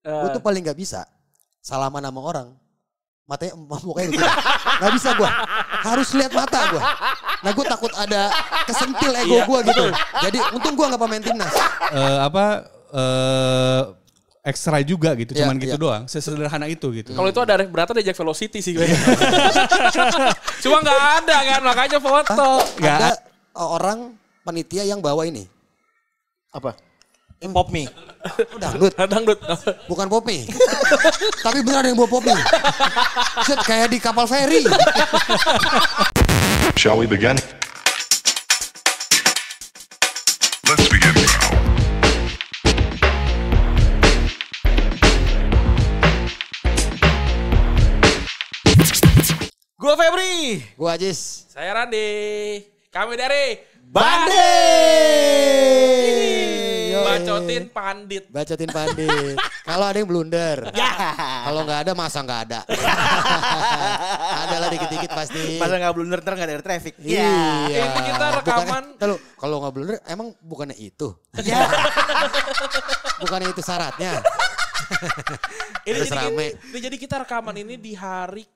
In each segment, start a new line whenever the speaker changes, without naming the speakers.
Gue tuh paling gak bisa salaman sama orang. Matanya mukanya gitu. Gak bisa gue. Harus lihat mata gue. Nah gue takut ada kesentil ego gue gitu. Jadi untung gue gak pemain timnas.
Ekstra juga gitu, cuman gitu doang. Sesederhana itu gitu.
Kalau itu ada beratnya di Jack Velocity sih gue. Cuma gak ada kan, makanya foto.
Ada orang panitia yang bawa ini.
Apa? Pop mie.
Dangdut.
Dangdut.
Bukan pop mie. Tapi benar ada yang bawa pop mie. Set, kayak di kapal feri.
Shall we begin? Let's begin now.
Gue Febri.
Gue Ajis.
Saya Randi. Kami dari
Bande.
Bacotin Pandit.
Bacotin pandit. Kalau ada yang blunder. Kalau nggak ada masa nggak ada. Ada lah dikit-dikit pasti.
Masa gak blunder ntar gak ada traffic.
Iya.
Ini kita rekaman.
Kalau nggak blunder emang bukannya itu.
Iya.
Bukannya itu syaratnya.
Jadi kita rekaman ini di hari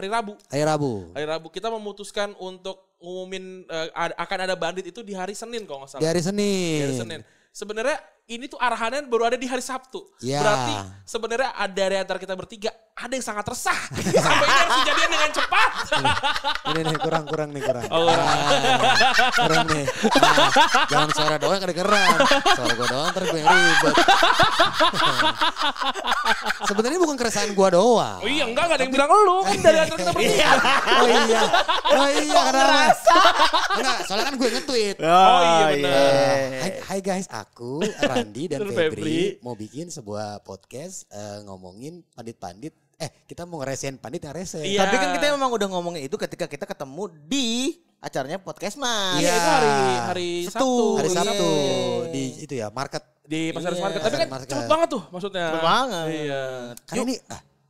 Rabu.
Hari Rabu.
Hari Rabu kita memutuskan untuk ngumumin akan ada bandit itu di hari Senin kalau nggak salah.
Di hari Senin.
Di hari Senin. Sebenarnya ini tuh arahannya baru ada di hari Sabtu.
Ya.
Berarti sebenarnya ada dari antara kita bertiga ada yang sangat resah. Sampai ini harus kejadian dengan cepat.
Ini nih kurang nih.
Oh,
kurang nih. Nah, jangan suara doang kedengeran. Suara gue doang ntar gue yang ribet. Sebenarnya bukan keresahan gue doang.
Oh iya enggak ada yang bilang lu kan dari antara kita bertiga.
Oh iya kenapa? Enggak, soalnya kan gue nge-tweet.
Oh iya benar.
Hai guys, aku Randi dan
Febri
Febri mau bikin sebuah podcast ngomongin pandit-pandit. Kita mau ngeresein pandit yang rese.
Iya.
Tapi kan kita memang udah ngomongin itu ketika kita ketemu di acaranya podcast mas.
Iya itu hari Sabtu.
Hari Sabtu
Iya.
di itu ya market.
Di Pasar
Iya.
Market. Tapi kan
Market.
cepet banget tuh maksudnya.
Cepet banget.
Iya.
Karena ini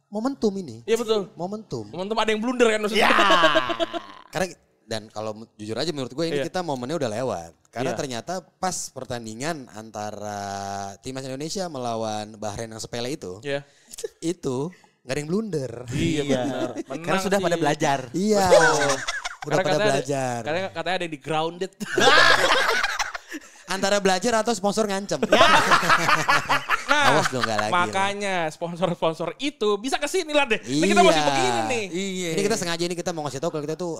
momentum ini.
Iya betul.
Momentum.
Teman-teman ada yang blunder kan maksudnya.
Iya.
Karena dan kalau jujur aja menurut gue ini kita momennya udah lewat. Karena
Iya.
ternyata pas pertandingan antara timnas Indonesia melawan Bahrain yang sepele itu.
Iya.
Itu gak ada yang blunder.
Iya benar.
Karena sudah pada belajar.
Iya. Udah pada belajar.
Karena katanya ada yang di grounded.
Antara belajar atau sponsor ngancem.
Nah,
Awas dong gak lagi.
makanya sponsor-sponsor itu bisa kesini lah deh. Ini kita masih begini nih.
Iya.
Ini kita sengaja ini kita mau ngasih tahu kalau kita tuh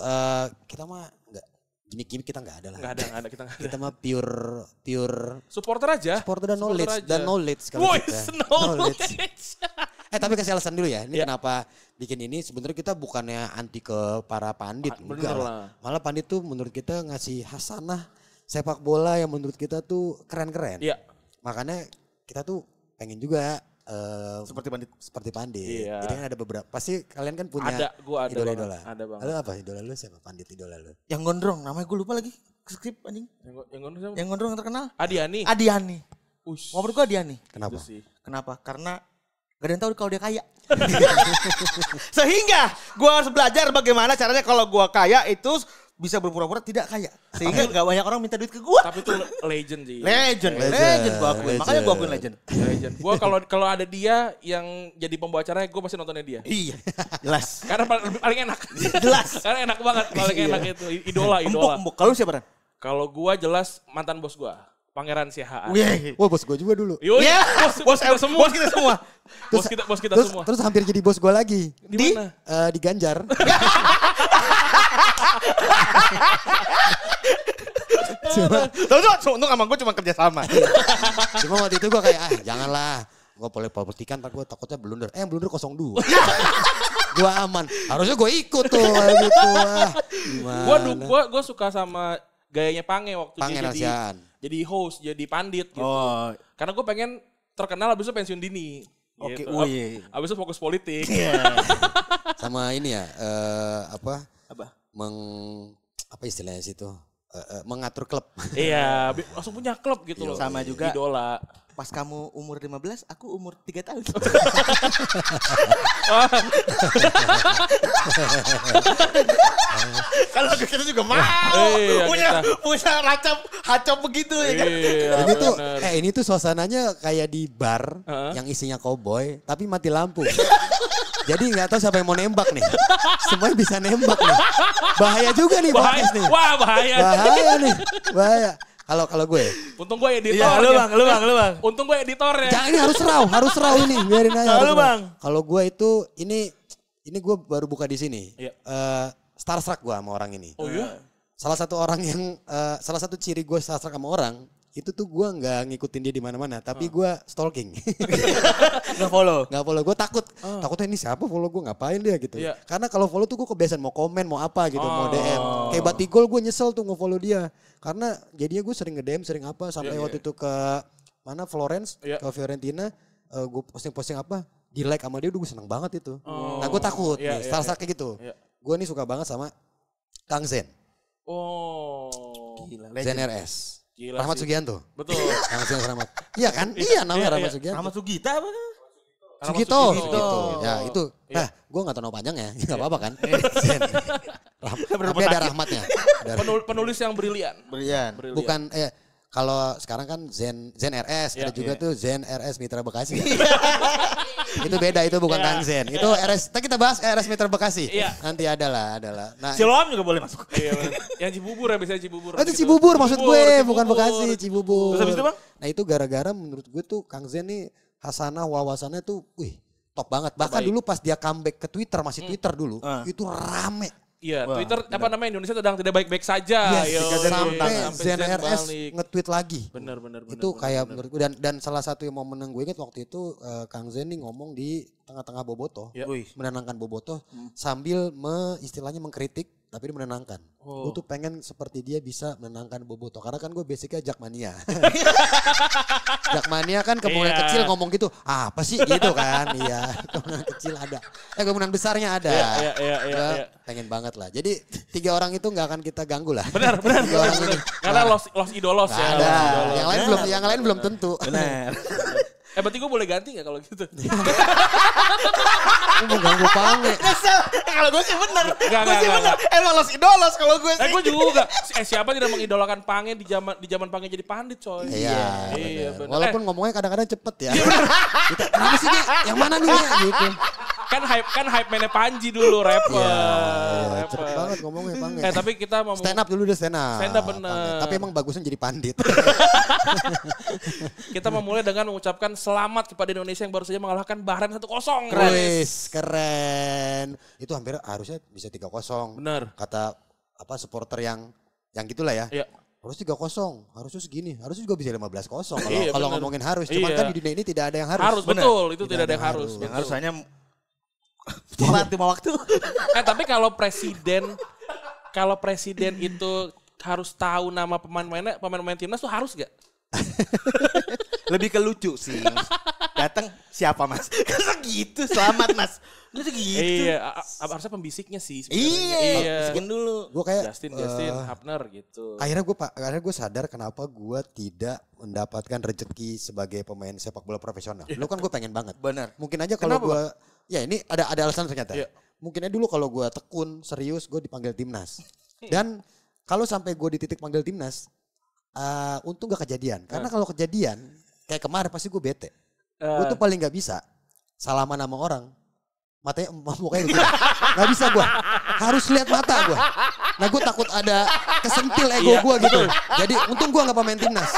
kita mah nggak gimmick kita nggak ada lah.
Nggak ada kita nggak ada.
Kita mah pure
Supporter aja.
supporter dan knowledge
aja.
dan knowledge kalau
Voice
kita.
knowledge.
Tapi kasih alasan dulu ya. Ini
Iya.
kenapa bikin ini sebenarnya kita bukannya anti ke para pandit,
Bener
enggak
lah.
lah. Malah pandit tuh menurut kita ngasih hasanah sepak bola yang menurut kita tuh keren-keren.
Iya.
Makanya kita tuh pengen juga
Seperti pandit.
Iya.
Jadi kan ada beberapa. Pasti kalian kan punya
Ada, gua ada
idola-idola.
banget, ada banget.
Lu apa idola lu siapa? Pandit idola lu?
Yang gondrong namanya gue lupa lagi. Skrip anjing.
Yang gondrong siapa?
Yang gondrong yang terkenal.
Adiani.
Adiani.
Ush.
Menurut gue Adiani.
Kenapa?
Itu sih.
Kenapa? Karena gak ada yang tahu kalau dia kaya. Sehingga gue harus belajar bagaimana caranya kalau gue kaya itu bisa berpura-pura tidak kaya. Sehingga gak banyak orang minta duit ke gue.
Tapi itu legend sih.
Legend gue akuin. Makanya gue akuin legend.
Legend. Gua kalau ada dia yang jadi pembawa acaranya gue pasti nontonnya dia.
Iya, jelas.
Karena paling enak.
Jelas.
Karena enak banget paling enak itu. Idola.
Empuk. Kalau siapa Ran?
Kalau gua jelas mantan bos gua. Pangeran Siahaan.
Wih.
Wah bos gue juga dulu.
Yo,
Iya,
bos kita semua.
Bos kita semua.
Bos kita semua.
Terus hampir jadi bos gue lagi.
Di mana?
Di Ganjar.
Untung sama gue cuma kerja sama.
Cuma waktu itu gue kayak janganlah. Gue boleh politikan ntar gue takutnya blunder. Yang blunder 02. Gue aman. Harusnya gue ikut tuh gitu.
Gua suka sama gayanya Pange waktu
Pangeran
dia
Siahaan.
jadi host, jadi pandit gitu.
Oh.
Karena gue pengen terkenal abis itu pensiun dini.
Oke,
Gitu.
wih.
Abis itu fokus politik.
Sama ini ya. Apa istilahnya situ? Mengatur klub.
Iya, langsung punya klub gitu loh.
Sama juga.
Idola.
pas kamu umur 15, aku umur 3 tahun. Kalau kita juga mau punya hacap begitu ya kan.
Ini tuh ini tuh suasananya kayak di bar yang isinya cowboy tapi mati lampu. Jadi nggak tahu siapa yang mau nembak nih. Semuanya bisa nembak nih. Bahaya juga nih podcast nih.
Wah, bahaya.
Bahaya nih. Bahaya. Kalau gue.
Untung gue editor.
Iya, lu bang.
Untung gue editornya.
Jangan, ini harus raw ini. Biarin aja.
Kalau Bang.
Kalau gue itu ini gue baru buka di sini.
Iya.
Starstruck gue sama orang ini.
Oh iya?
Salah satu ciri gue starstruck sama orang itu tuh gue nggak ngikutin dia di mana-mana, tapi gue stalking.
Nggak follow.
Gue takutnya ini siapa follow gue, ngapain dia gitu.
Iya.
Karena kalau follow tuh gue kebiasaan mau komen mau apa gitu, mau DM. Kayak Batigol gue nyesel tuh nge-follow dia, karena jadinya gue sering nge-DM sering apa sampai waktu itu ke mana Florence, ke Fiorentina, gue posting apa di like sama dia, udah gue seneng banget itu. Nah gue takut nih starstruck kayak gitu. Gue nih suka banget sama Kang Zen.
Gila,
Zen RS.
Gila
Rahmat
sih.
Sugianto.
Betul.
Kang Zen Rahmat. Iya kan? Iya namanya Rahmat Sugianto.
Rahmat Sugita apa?
Sugito. Ya itu. Nah gue gak tahu nama panjangnya. Gak apa-apa kan. Zen. Tapi ada rahmatnya.
Penulis yang brilian.
Brilian.
Bukan kalau sekarang kan Zen RS, ada juga tuh Zen RS Mitra Bekasi. Itu beda, itu bukan Kang Zen. Itu RS, kita bahas RS Mitra Bekasi.
Iya.
Nanti adalah. Nah,
Siloam juga boleh masuk.
Iya, yang Cibubur ya, biasanya Cibubur.
itu Cibubur maksud gue, bukan Bekasi, Cibubur.
Terus habis itu Bang?
Nah itu gara-gara menurut gue tuh Kang Zen nih hasanah wawasannya tuh, top banget. Bahkan dulu pas dia comeback ke Twitter, masih Twitter dulu, itu rame.
Iya, Twitter apa namanya, Indonesia sedang tidak baik-baik saja.
Yes, sampai Zen RS
balik.
nge-tweet lagi.
Benar.
Itu kayak menurut gue dan salah satu yang momen yang gue ingat waktu itu Kang Zen nih ngomong di tengah-tengah Bobotoh,
Ya.
menenangkan Bobotoh sambil istilahnya mengkritik tapi menenangkan. Gue tuh pengen seperti dia bisa menenangkan Bobotoh karena kan gue basicnya Jakmania. Jakmania kan kemudian kecil ngomong gitu, apa sih gitu kan? Iya, kemudian kecil ada. Kemudian besarnya ada.
Iya.
Pengen banget lah. Jadi 3 orang itu nggak akan kita ganggu lah.
Benar. Karena los idolos ya.
Ada. Yang lain belum tentu.
Benar.
Berarti gue boleh ganti gak kalau gitu?
Mau ganggu Pange.
Kalau gue sih bener.
Enggak.
Emang los idolos kalau gue sih.
Gue juga. Siapa tidak mengidolakan Pange di zaman Pange jadi pandit coy.
Iya.
bener.
Walaupun ngomongnya kadang-kadang cepet ya. Kita, kenapa sih Nek? Yang mana nih Nek? Gitu.
Kan hype mainnya Panji dulu rapper.
Iya, cepet banget ngomongnya Pange.
Tapi kita mau
Stand up dulu deh stand up.
Stand up bener.
Pange. Tapi emang bagusnya jadi pandit.
Kita memulai dengan mengucapkan selamat kepada Indonesia yang baru saja mengalahkan Bahrain 1-0.
Keren. Itu hampir harusnya bisa 3-0.
Benar.
Kata supporter yang gitulah ya.
Iya.
Harus 3-0, harusnya segini. Harusnya juga bisa 15-0
Iya,
kalau
bener.
ngomongin harus. Cuman kan di dunia ini tidak ada yang harus.
Harus, betul. Itu tidak ada yang harus.
Yang harus hanya lima waktu.
Tapi kalau presiden itu harus tahu nama pemain timnas tuh harus gak?
Lebih ke lucu sih. Datang siapa Mas? Gitu, selamat Mas. Lu tuh gitu.
Iya, harusnya pembisiknya sih sebenarnya.
Iya. Bisikin dulu.
Gue kayak
Justin Hapner gitu.
Akhirnya gue sadar kenapa gue tidak mendapatkan rezeki sebagai pemain sepak bola profesional. Lu kan gue pengen banget.
Benar.
Mungkin aja kalau
Kenapa,
gue, ya ini ada alasan ternyata.
Iya.
Mungkin aja dulu kalau gue tekun serius gue dipanggil timnas. Dan kalau sampai gue di titik panggil timnas, untung gak kejadian. Karena kalau kejadian kayak kemarin pasti gue bete. Gue tuh paling gak bisa salaman sama orang. Matanya mukanya gitu. Gak bisa gue. Harus lihat mata gue. Nah gue takut ada kesentil ego gue gitu. Jadi untung gue gak pemain timnas.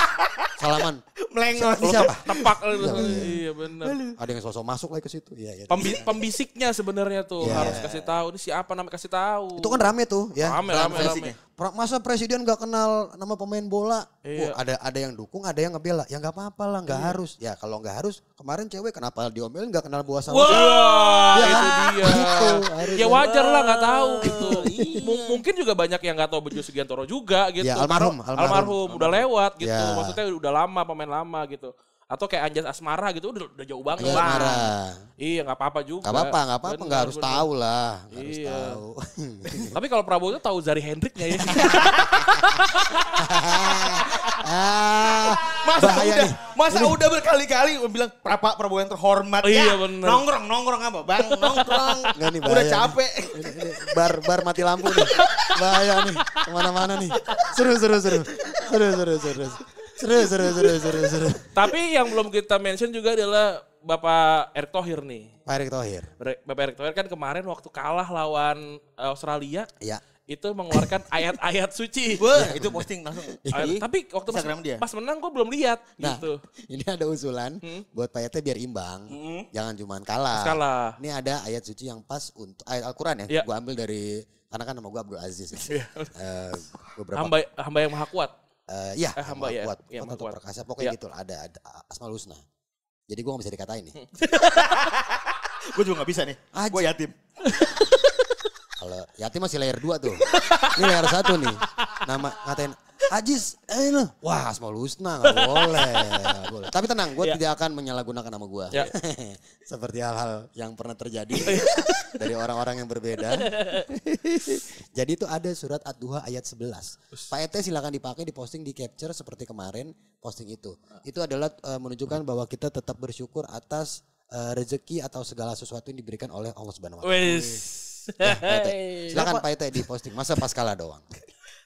Salaman.
Melengos.
Siapa?
Tepak. Iya benar.
Ada yang sosok masuk lagi ke situ. Iya.
Pembisiknya sebenarnya tuh
Iya.
harus kasih tahu. Ini siapa namanya, kasih tahu.
Itu kan rame tuh ya.
Rame.
Masa presiden gak kenal nama pemain bola?
Iya.
Ada yang dukung, ada yang ngebela. Ya gak apa-apa lah, gak harus. Ya kalau gak harus, kemarin cewek kenapa diomelin gak kenal buah sama.
Wah,
Iya
itu
kan?
dia.
Gitu, harus.
Ya wajar lah gak tahu gitu. Mungkin juga banyak yang gak tahu Bejo Sugiantoro juga gitu.
Ya, almarhum.
Udah lewat gitu.
Ya.
Maksudnya udah lama, pemain lama gitu. Atau kayak Anjas Asmara gitu udah jauh banget.
Iya, marah.
Iya gak apa-apa juga.
Gak apa-apa,
Bener,
gak harus
bener.
tahu lah. Gak harus
Iya.
tahu.
Tapi kalau Prabowo itu tahu Zari Hendrik gak ya?
Bahaya nih.
Masa udah berkali-kali bilang Pak Prabowo yang terhormat.
Iya,
Ya,
bener.
Nongkrong apa Bang? Nongkrong.
Nggak nih,
Udah
bahaya
capek.
Ini bar mati lampu nih. Bahaya nih. Kemana-mana nih. Seru.
Tapi yang belum kita mention juga adalah Bapak Erick Thohir nih.
Pak Erick Thohir.
Bapak Erick Thohir kan kemarin waktu kalah lawan Australia,
Iya.
itu mengeluarkan ayat-ayat suci.
Wah, itu posting langsung.
Tapi waktu
Instagram dia.
pas menang gue belum lihat
Nah,
gitu.
ini ada usulan buat Pak RT biar imbang. Jangan cuma kalah.
Kalah.
Ini ada ayat suci yang pas untuk ayat Al-Quran ya.
Iya.
Gue ambil dari, karena kan nama gue Abdul Aziz.
Iya.
Beberapa
Hamba yang maha kuat.
Iya,
hamba ya,
kuat.
iya,
Atau
kuat.
perkasa, pokoknya
Iya.
gitu. Ada Asmaul Husna. Jadi gue gak bisa dikatain nih.
Gue juga gak bisa nih.
Aja.
Gue yatim.
Kalau yatim masih layer 2 tuh. Ini layer 1 nih. Nama ngatain Ajis, lu. Wah, Asmaul Husna gak boleh. Nggak boleh. Tapi tenang, gue
Iya.
tidak akan menyalahgunakan nama gue.
Ya.
Seperti hal-hal yang pernah terjadi dari orang-orang yang berbeda. Jadi itu ada surat Ad-Duha ayat 11. Pak ET silakan dipakai, diposting, di capture seperti kemarin posting itu. Itu adalah menunjukkan bahwa kita tetap bersyukur atas rezeki atau segala sesuatu yang diberikan oleh Allah Subhanahu wa taala.
Wes.
Ya, Pak ET. Silakan Pak ET diposting. Masa pas kalah doang.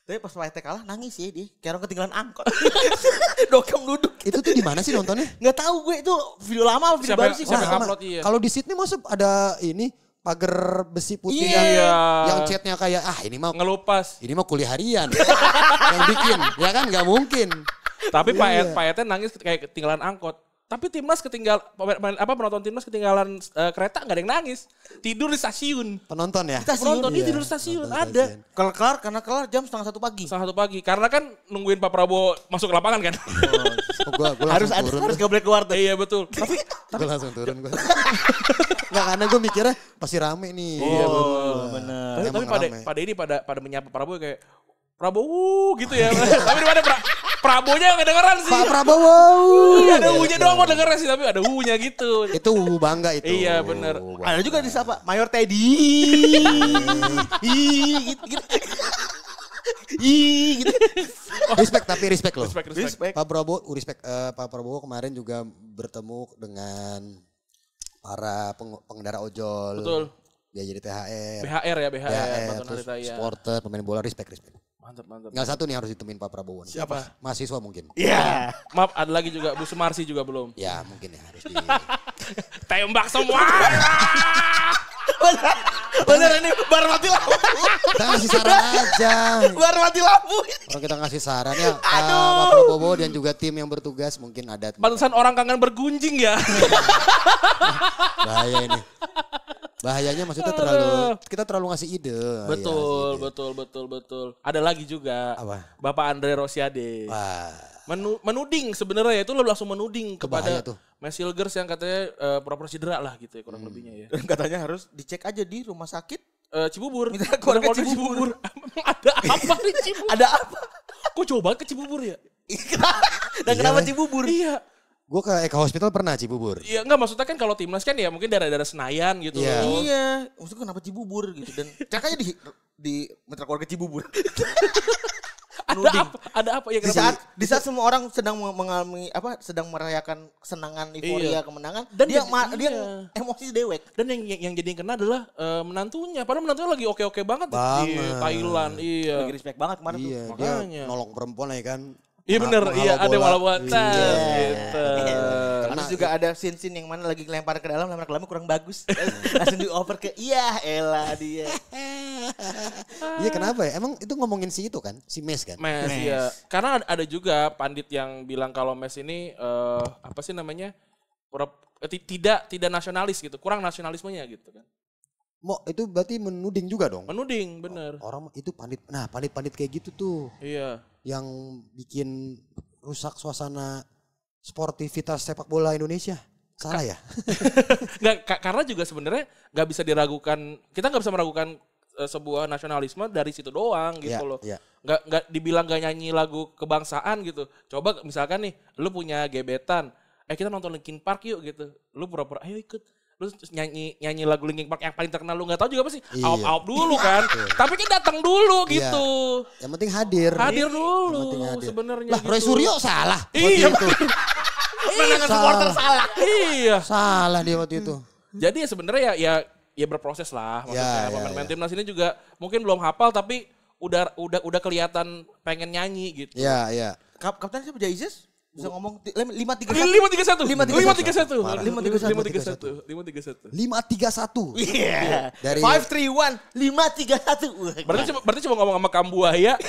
Tapi pas Pak RT kalah nangis ya dia. Kayak orang ketinggalan angkot. Dokem duduk.
Itu tuh di mana sih nontonnya?
Gak tahu gue itu video lama apa video
Siapa-
baru sih.
siapa yang
Wah,
upload, iya.
Kalau di Sydney masa ada ini pagar besi putih
Iya.
yang catnya kayak ini
Ngelupas.
mah kuliah harian yang bikin, ya kan nggak mungkin.
Tapi
Iya.
Pak ET nangis kayak ketinggalan angkot. Tapi timnas penonton timnas ketinggalan kereta nggak ada yang nangis. Tidur di stasiun.
Penonton ya.
Penonton dia
Iya,
tidur di stasiun.
nonton
Ada.
stasiun.
Karena kelar jam 1:30 pagi.
Setengah 1 pagi. Karena kan nungguin Pak Prabowo masuk ke lapangan kan.
Oh, gua
Harus
langsung
ada,
turun.
harus gak boleh keluar tuh.
Iya betul. Tapi
Gue langsung turun gue. Nggak, karena gue mikirnya pasti rame nih.
Oh, bener.
tapi
Emang rame.
pada menyapa Prabowo kayak Prabowo gitu ya. Tapi di mana Prabowo-nya nggak kedengeran sih.
Pak Prabowo.
Iya, ada U-nya doang mau dengeran sih, tapi ada U-nya gitu.
Itu bangga itu.
Iya, bener.
Ada juga disapa Mayor Teddy. Ih, gitu. Ih, gitu.
Respect tapi respect loh.
Respect.
Pak Prabowo kemarin juga bertemu dengan para pengendara ojol.
Betul.
Dia jadi THR.
BHR ya, BHR. Bantuan
terus
Hari Raya.
supporter, pemain bola, respect.
Mantap.
Tinggal satu nih harus ditemuin Pak Prabowo. nih.
Siapa?
Mahasiswa mungkin.
Iya.
Maaf, ada lagi juga Bu Sumarsi juga belum.
Ya mungkin ya harus di...
Tembak semua.
Bener ini bar mati lampu.
Kita ngasih saran aja.
Bar mati lampu.
Kalau kita ngasih saran ya Pak Prabowo dan juga tim yang bertugas mungkin ada.
Pantesan orang kangen bergunjing ya.
Bahaya ini. Bahayanya maksudnya kita terlalu ngasih ide.
Betul,
Ya, ngasih ide.
betul. Ada lagi juga.
Apa?
Bapak Andre Rosiade.
Wah.
Menuding sebenarnya itu lo langsung menuding
bahaya
kepada
tuh.
Mesilgers yang katanya pura-pura cedera lah gitu ya kurang lebihnya ya.
Dan katanya harus dicek aja di rumah sakit.
Cibubur.
Minta keluarga
Keluarga
Cibubur.
Emang ada apa di Cibubur?
Ada apa?
Kok jauh banget ke Cibubur ya?
Dan kenapa
Iya.
Cibubur?
Iya.
Gue ke Eka Hospital pernah Cibubur.
Iya enggak maksudnya kan kalau timnas kan ya mungkin daerah-daerah Senayan gitu
Iya.
loh.
Iya, maksudnya kenapa Cibubur gitu dan cek aja di Mitra Keluarga Cibubur.
Ada apa ya
Di saat semua orang sedang mengalami sedang merayakan kesenangan, euforia,
Iya.
kemenangan,
Dan
dia
jadi-
dia
iya.
emosi dewek.
Dan yang jadi yang kena adalah menantunya. Padahal menantunya lagi oke-oke banget, di
Banget.
Thailand. Iya.
Lagi respect banget kemarin tuh.
Iya,
Makanya.
dia nolong perempuan ya kan.
Iya bener, iya ada malah buatan
Iya.
gitu.
Terus juga ada scene-scene yang mana lagi lempar ke dalamnya kurang bagus. Langsung dioper ke elah dia.
Iya kenapa ya? Emang itu ngomongin si itu kan? Si Mes kan?
Mes, iya. Karena ada juga pandit yang bilang kalau Mes ini apa sih namanya? Tidak nasionalis gitu, kurang nasionalismenya gitu kan.
Mau itu berarti menuding juga dong?
Menuding, bener.
Orang itu pandit. Nah pandit-pandit kayak gitu tuh.
Iya.
Yang bikin rusak suasana sportivitas sepak bola Indonesia. Salah ya?
Nggak, karena juga sebenarnya nggak bisa diragukan, kita nggak bisa meragukan sebuah nasionalisme dari situ doang gitu
Iya,
loh.
iya.
Nggak dibilang nggak nyanyi lagu kebangsaan gitu. Coba misalkan nih, lu punya gebetan, kita nonton Linkin Park yuk gitu. Lu pura-pura, ayo ikut. lu nyanyi lagu Linkin Park yang paling terkenal lu nggak tahu juga apa sih?
Iya.
Aop dulu kan. Tapi kan datang dulu
Iya.
gitu.
Yang penting hadir.
Hadir
Yang
dulu
penting hadir.
sebenarnya.
Lah
gitu.
Roy Suryo salah.
Iya.
Waktu itu.
Menangan supporter salah.
Iya.
Salah dia waktu itu.
Jadi ya sebenarnya ya berproses lah. Maksudnya pemain-pemain timnas ini juga mungkin belum hafal tapi udah kelihatan pengen nyanyi gitu.
Iya, iya.
Kapten siapa Jaizes? Bisa ngomong 5-3-1.
5-3-1.
5-3-1.
5-3-1.
Iya.
Dari
5-3-1, 5-3-1.
Berarti cuma ngomong sama Kambuaya.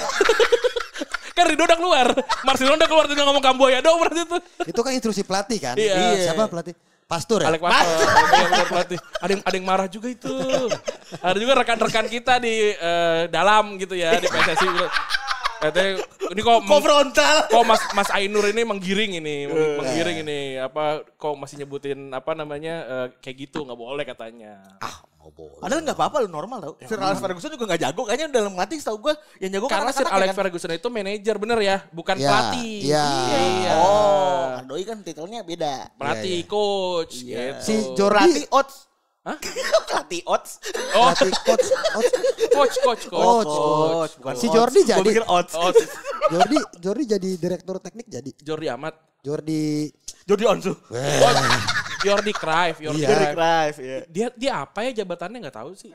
Kan Ridho udah keluar. Marcelo udah keluar tinggal ngomong Kambuaya dong berarti itu.
itu kan instruksi pelatih kan?
Iya.
Siapa pelatih? Pastur ya?
Alek Pastor. Iya, pelatih. Ada yang marah juga itu. Ada juga rekan-rekan kita di dalam gitu ya di PSSI. Katanya ini kok
frontal.
Kok Mas Ainur ini menggiring ini apa kok masih nyebutin apa namanya kayak gitu nggak boleh katanya.
Oh, boleh.
Padahal nggak apa-apa lu normal tau. Sir Alex Ferguson juga nggak jago. Kayaknya dalam latih setahu gue yang jago
Karena Sir Alex Ferguson itu manajer bener ya, bukan
Ya,
pelatih.
iya.
Iya.
Oh, Doi kan titelnya beda.
Pelatih,
Iya.
coach
Iya.
gitu.
Si
Pelatih
Jordi
odds.
Hah?
Pelatih odds.
Oh,
pelatih coach.
coach.
Bukan
Si
odds.
Jordi
Gua
jadi.
pikir odds.
Oh,
Jordi jadi direktur teknik jadi.
Jordi Amat.
Jordi
Jordi Onsu.
Oh, Jordi Cruyff,
Iya.
Jordi
Cruyff.
Cruyff, iya.
Dia apa ya jabatannya nggak tahu sih.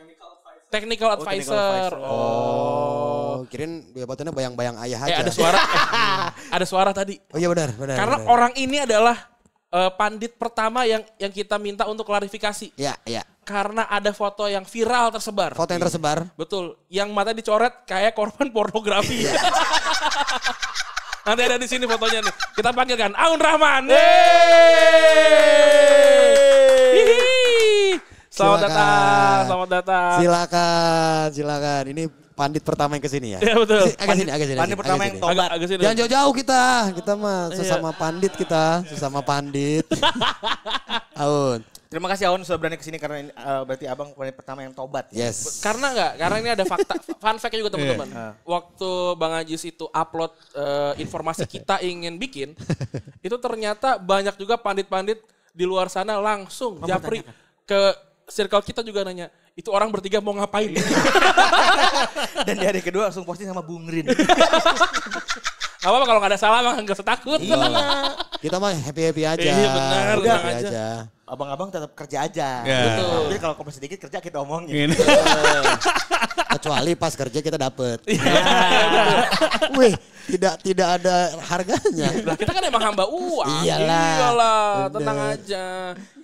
Technical advisor.
advisor.
Oh, kirain jabatannya bayang-bayang ayah aja.
Ada suara. Ada suara tadi.
Oh iya benar.
Karena
benar.
orang ini adalah pandit pertama yang kita minta untuk klarifikasi.
Iya, iya.
Karena ada foto yang viral tersebar.
Foto yang tersebar.
Betul. Yang mata dicoret kayak korban pornografi. Nanti ada di sini fotonya nih. Kita panggilkan Aun Rahman. Hihi. Selamat datang.
Silakan. Ini pandit pertama yang kesini ya.
Ya betul.
Agak sini.
Pandit pertama yang tobat.
Agak sini.
Jangan jauh-jauh kita mah sesama pandit sesama pandit. Aun.
Terima kasih Aun sudah berani kesini karena ini, berarti abang pandit pertama yang tobat.
Yes.
Karena ini ada fakta, fun fact juga teman-teman. Waktu Bang Ajis itu upload informasi kita ingin bikin, itu ternyata banyak juga pandit-pandit di luar sana langsung japri ke circle kita juga nanya, itu orang bertiga mau ngapain?
Dan di hari kedua langsung posting sama Bung Rin.
Gak apa-apa kalau gak ada salah mah gak usah takut.
Iya.
Kita mah happy aja.
Iya, benar,
Udah
tenang
happy
aja.
Abang-abang tetap kerja aja.
Ya.
Betul.
Jadi kalau komplain sedikit kerja kita omongin.
Ini.
Kecuali pas kerja kita dapet. Wih, tidak ada harganya.
Lah kita kan emang hamba uang.
Iyalah.
Tenang
Bener.
aja.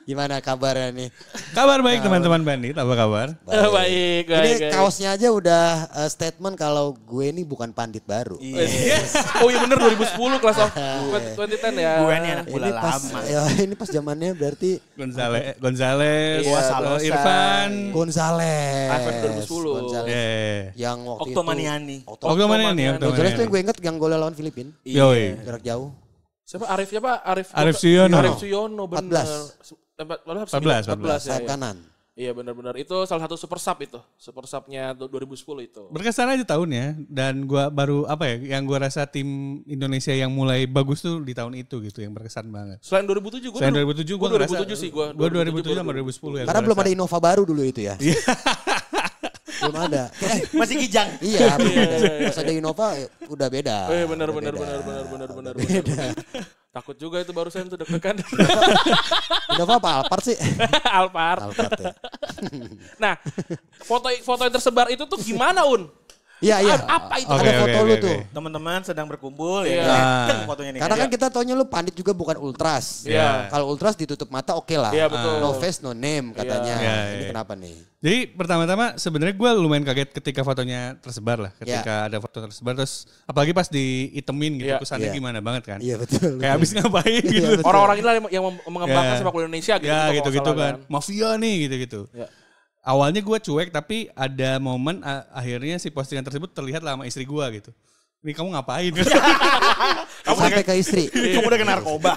Gimana kabarnya nih?
Kabar baik teman-teman Bandit, apa kabar?
Baik.
Ini kaosnya aja udah statement kalau gue ini bukan pandit baru.
Yes. Oh iya bener 2010 kelas of 2010 ya.
Gue nih anak bola
Ini pas
lama.
ini pas zamannya berarti
Gonzales,
Iya,
Salosa.
Irfan.
Gonzales.
AFF 2010.
Gonzales.
Yeah.
Yang waktu
Oktomaniani.
itu.
Oke mana nih?
Gonzales tuh yang gue inget yang golnya lawan Filipina.
Yoi.
Jarak jauh.
Siapa Arif siapa?
Arif Suyono.
Arif Suyono bener.
14.
14
Sayap
ya.
kanan.
Iya benar-benar itu salah satu super sub itu. Super subnya 2010 itu.
Berkesan aja tahunnya dan gua baru apa ya yang gua rasa tim Indonesia yang mulai bagus tuh di tahun itu gitu yang berkesan banget.
Selain 2007 gue.
Selain 2007 gua ngerasa
2007 sih gue.
Gua 2007 sama 2010 ya.
Karena belum ada Innova baru dulu itu ya. Belum ada.
Masih kijang.
Iya, belum ada. Pas ada Innova udah beda.
Benar.
Beda.
Takut juga itu barusan tuh deg-degan.
Innova apa Alphard sih?
Alphard.
Alphard ya.
Nah, foto yang tersebar itu tuh gimana Un?
Iya.
Apa itu?
Oke,
Ada foto lu tuh.
Teman-teman sedang berkumpul
Iya.
ya. Kan fotonya nih.
Karena kan kita taunya lu pandit juga bukan ultras.
Iya.
Kalau ultras ditutup mata oke lah.
Iya, betul.
No face no name katanya.
Iya,
Ini
iya.
kenapa nih?
Jadi pertama-tama sebenarnya gue lumayan kaget ketika fotonya tersebar lah. Ketika ada foto tersebar terus apalagi pas diitemin gitu
Iya.
kesannya
Iya.
gimana banget kan.
Iya betul.
Kayak abis ngapain gitu.
betul.
Orang-orang inilah yang mengembangkan
Ya.
sepak bola Indonesia gitu.
Ya
kalau
gitu-gitu
nggak
kan.
salah
Mafia nih gitu-gitu.
Ya.
Awalnya gue cuek tapi ada momen akhirnya si postingan tersebut terlihat lah sama istri gue gitu. Ini kamu ngapain?
Sampai ke istri.
kamu udah kena narkoba.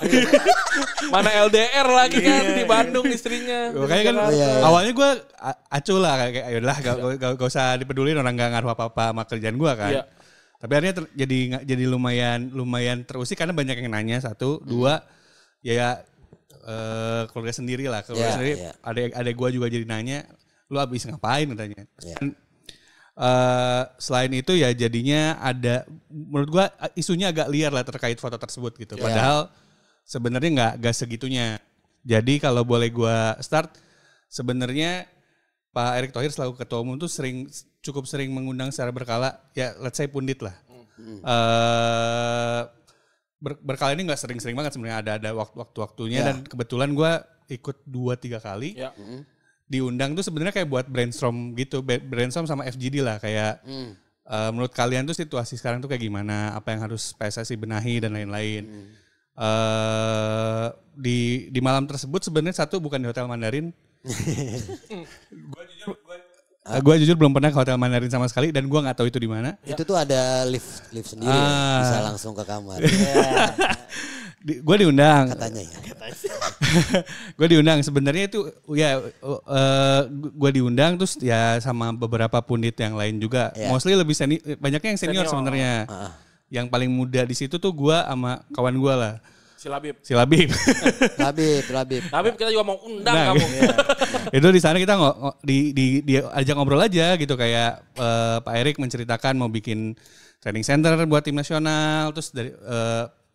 Mana LDR lagi kan di Bandung istrinya.
Makanya kan
Oh, iya.
awalnya gue acuh lah kayak ayolah gak usah dipedulin orang gak ngaruh apa-apa sama kerjaan gue kan.
Iya.
Tapi akhirnya jadi lumayan terusik karena banyak yang nanya satu, dua ya keluarga sendiri lah. Keluarga sendiri, adek gue juga jadi nanya, lu abis ngapain katanya. Dan, selain itu ya jadinya ada, menurut gue isunya agak liar lah terkait foto tersebut gitu. Padahal sebenarnya nggak segitunya. Jadi kalau boleh gue start, sebenarnya Pak Erick Thohir selaku ketua umum tuh cukup sering mengundang secara berkala, ya let's say pundit lah. Berkala ini nggak sering-sering banget sebenarnya, ada waktu-waktunya dan kebetulan gue ikut 2-3 kali. Diundang tuh sebenarnya kayak buat brainstorm gitu, brainstorm sama FGD lah kayak menurut kalian tuh situasi sekarang tuh kayak gimana, apa yang harus PSSI benahi dan lain-lain. Di malam tersebut sebenarnya satu bukan di Hotel Mandarin. Gue jujur belum pernah ke Hotel Mandarin sama sekali dan gue nggak tahu itu di mana.
Itu tuh ada lift sendiri, bisa langsung ke kamar.
Gue diundang.
Katanya ya.
Gue diundang sebenarnya itu ya gue diundang terus ya sama beberapa pundit yang lain juga. Mostly lebih banyaknya yang senior sebenarnya. Yang paling muda di situ tuh gue sama kawan gue lah. Si Labib kita juga mau undang kamu. Itu di sana kita diajak ngobrol aja gitu kayak Pak Erick menceritakan mau bikin training center buat tim nasional terus dari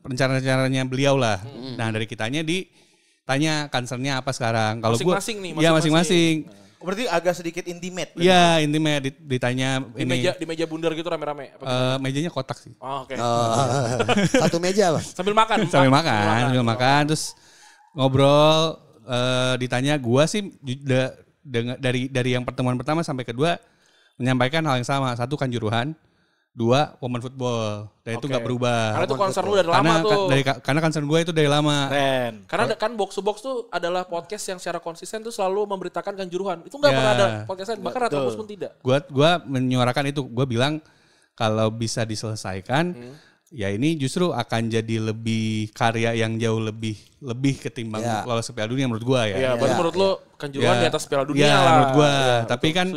rencana-rencananya beliau lah. Nah dari kitanya ditanya concernnya apa sekarang. Kalau gue masing-masing.
Berarti agak sedikit intimate.
Iya intimate ditanya
di meja bundar gitu rame-rame.
Mejanya kotak sih.
Oke.
Satu meja apa?
Sambil makan
terus ngobrol ditanya gue sih dari yang pertemuan pertama sampai kedua menyampaikan hal yang sama. Satu Kanjuruhan. 2 woman football dan itu nggak berubah.
Karena itu concern lu dari lama tuh.
Karena concern gue itu dari lama.
Karena kan Box to Box tuh adalah podcast yang secara konsisten tuh selalu memberitakan Kanjuruhan. Itu nggak pernah ada podcastnya, bahkan Retropus pun tidak.
Gue menyuarakan itu. Gue bilang kalau bisa diselesaikan, ya ini justru akan jadi lebih karya yang jauh lebih ketimbang lolos ke Piala Dunia menurut gue ya.
Iya, berarti menurut lo Kanjuruhan di atas Piala Dunia lah.
Menurut gue. Tapi kan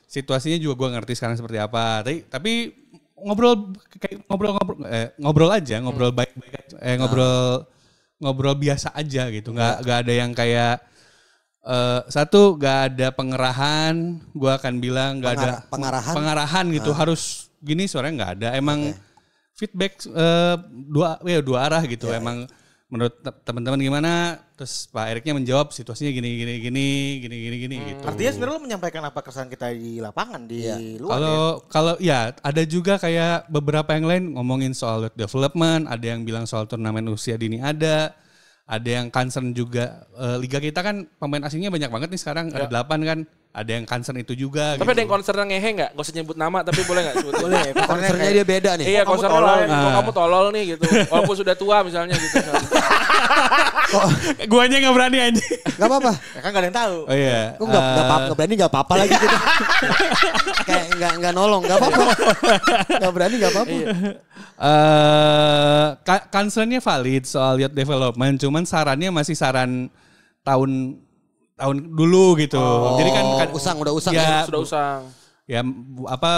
situasinya juga gue ngerti sekarang seperti apa. Tapi ngobrol aja, ngobrol baik-baik, ngobrol biasa aja gitu, nggak ada yang kayak satu nggak ada pengerahan, gue akan bilang nggak ada pengarahan gitu, harus gini suaranya nggak ada, emang feedback dua arah gitu, emang menurut teman-teman gimana, terus Pak Eriknya menjawab situasinya gini gitu.
Artinya sebenarnya lo menyampaikan apa kesan kita di lapangan di luar.
Kalau ya ada juga kayak beberapa yang lain ngomongin soal youth development, ada yang bilang soal turnamen usia dini ada yang concern juga liga kita kan pemain asingnya banyak banget nih sekarang ada 8 kan. Ada yang concern itu juga.
Tapi ada yang concern ngehe nggak? Gak usah nyebut nama tapi boleh nggak sebut?
Boleh. Concernnya dia beda nih.
Iya concern lain. Kamu tolol nih gitu. Walaupun sudah tua misalnya gitu.
Guanya nggak berani aja.
Gak apa-apa.
Ya kan gak ada yang tahu.
Oh iya.
Kok nggak berani nggak apa-apa lagi gitu. Kayak nggak nolong nggak apa-apa. Nggak berani nggak apa-apa.
Concernnya valid soal youth development. Cuman sarannya masih saran tahun dulu gitu. Jadi kan
udah usang
ya.
Sudah usang.
Ya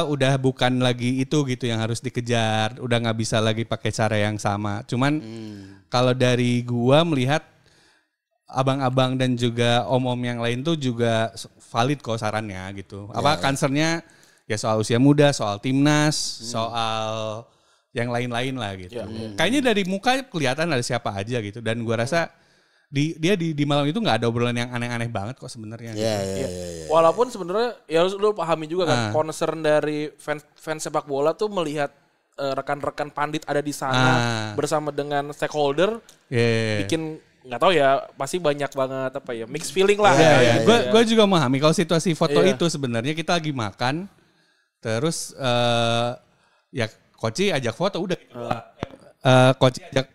udah bukan lagi itu gitu yang harus dikejar. Udah nggak bisa lagi pakai cara yang sama. Cuman kalau dari gua melihat abang-abang dan juga om-om yang lain tuh juga valid kok sarannya gitu. Concernnya ya soal usia muda, soal timnas, soal yang lain-lain lah gitu. Kayaknya dari muka kelihatan ada siapa aja gitu. Dan gua rasa dia di malam itu nggak ada obrolan yang aneh-aneh banget kok sebenarnya.
Iya. Walaupun sebenarnya ya lu pahami juga kan concern dari fans sepak bola tuh melihat rekan-rekan pandit ada di sana bersama dengan stakeholder bikin nggak tahu ya pasti banyak banget mixed feeling lah.
Gue juga memahami kalau situasi foto itu sebenarnya kita lagi makan terus ya Koci ajak foto udah gitu. Koci ajak.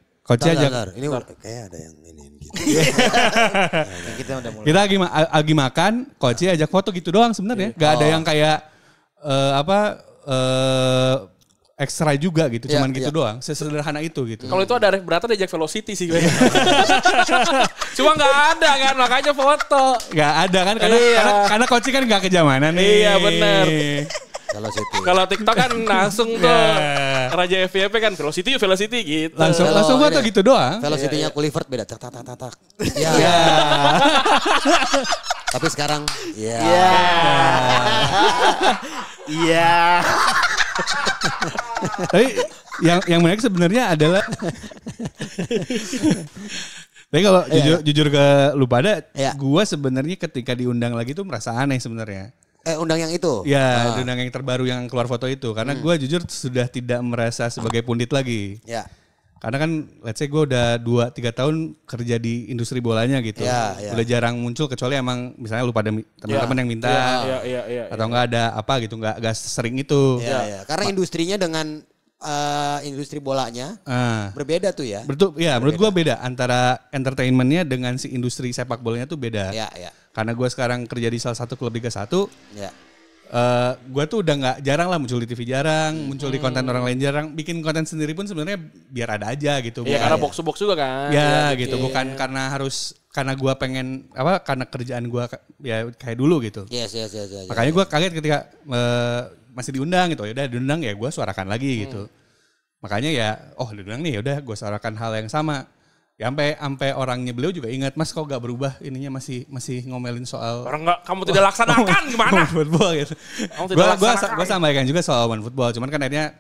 Ini kayak ada yang ini gitu.
Kita lagi makan, Koci ajak foto gitu doang sebenarnya. Gak ada yang kayak ekstra juga gitu, cuman gitu doang. Sesederhana itu gitu.
Kalau itu ada berarti diajak Velocity sih gue. Cuma gak ada kan, makanya foto.
Gak ada kan, karena Koci kan gak kejamanan nih.
Iya benar.
Velocity.
Kalau TikTok kan langsung tuh Raja FYP kan Velocity gitu.
Langsung foto gitu doang.
Velocity-nya Clifford beda. Tak. Ya. Tapi sekarang
Iya.
Tapi yang menarik sebenarnya adalah tapi kalau jujur ke lu pada, gua sebenarnya ketika diundang lagi tuh merasa aneh sebenarnya.
Undang yang itu?
Ya, undang yang terbaru yang keluar foto itu. Karena gua jujur sudah tidak merasa sebagai pundit lagi.
Ya.
Karena kan let's say gue udah 2-3 tahun kerja di industri bolanya gitu. Udah jarang muncul kecuali emang misalnya lu pada teman-teman yang minta. Atau enggak ada apa gitu, enggak sering itu.
Karena industrinya dengan industri bolanya berbeda tuh ya.
Menurut gue beda antara entertainmentnya dengan si industri sepak bolanya tuh beda. Karena gue sekarang kerja di salah satu klub Liga 1. Gue tuh udah jarang lah muncul di TV, muncul di konten orang lain jarang, bikin konten sendiri pun sebenarnya biar ada aja gitu.
Karena box to box juga kan.
Gitu, bukan karena gue pengen karena kerjaan gue ya kayak dulu gitu. Makanya gue kaget ketika masih diundang gitu. Ya udah diundang ya gue suarakan lagi gitu. Makanya ya diundang nih ya udah gue suarakan hal yang sama. Ya sampai orangnya beliau juga ingat, Mas kok gak berubah ininya masih ngomelin soal
orang kamu tidak laksanakan gimana?
Football gitu. Gue sampaikan juga soal football, cuman kan akhirnya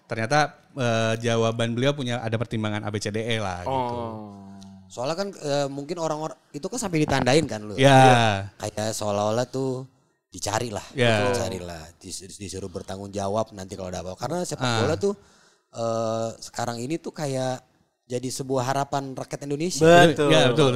ternyata jawaban beliau ada pertimbangan ABCDE lah gitu.
Soalnya kan mungkin orang-orang itu kan sampai ditandain kan lu. Kayak seolah-olah tuh dicari lah, disuruh bertanggung jawab nanti kalau ada apa. Karena sepak bola tuh sekarang ini tuh kayak jadi sebuah harapan rakyat Indonesia.
Betul.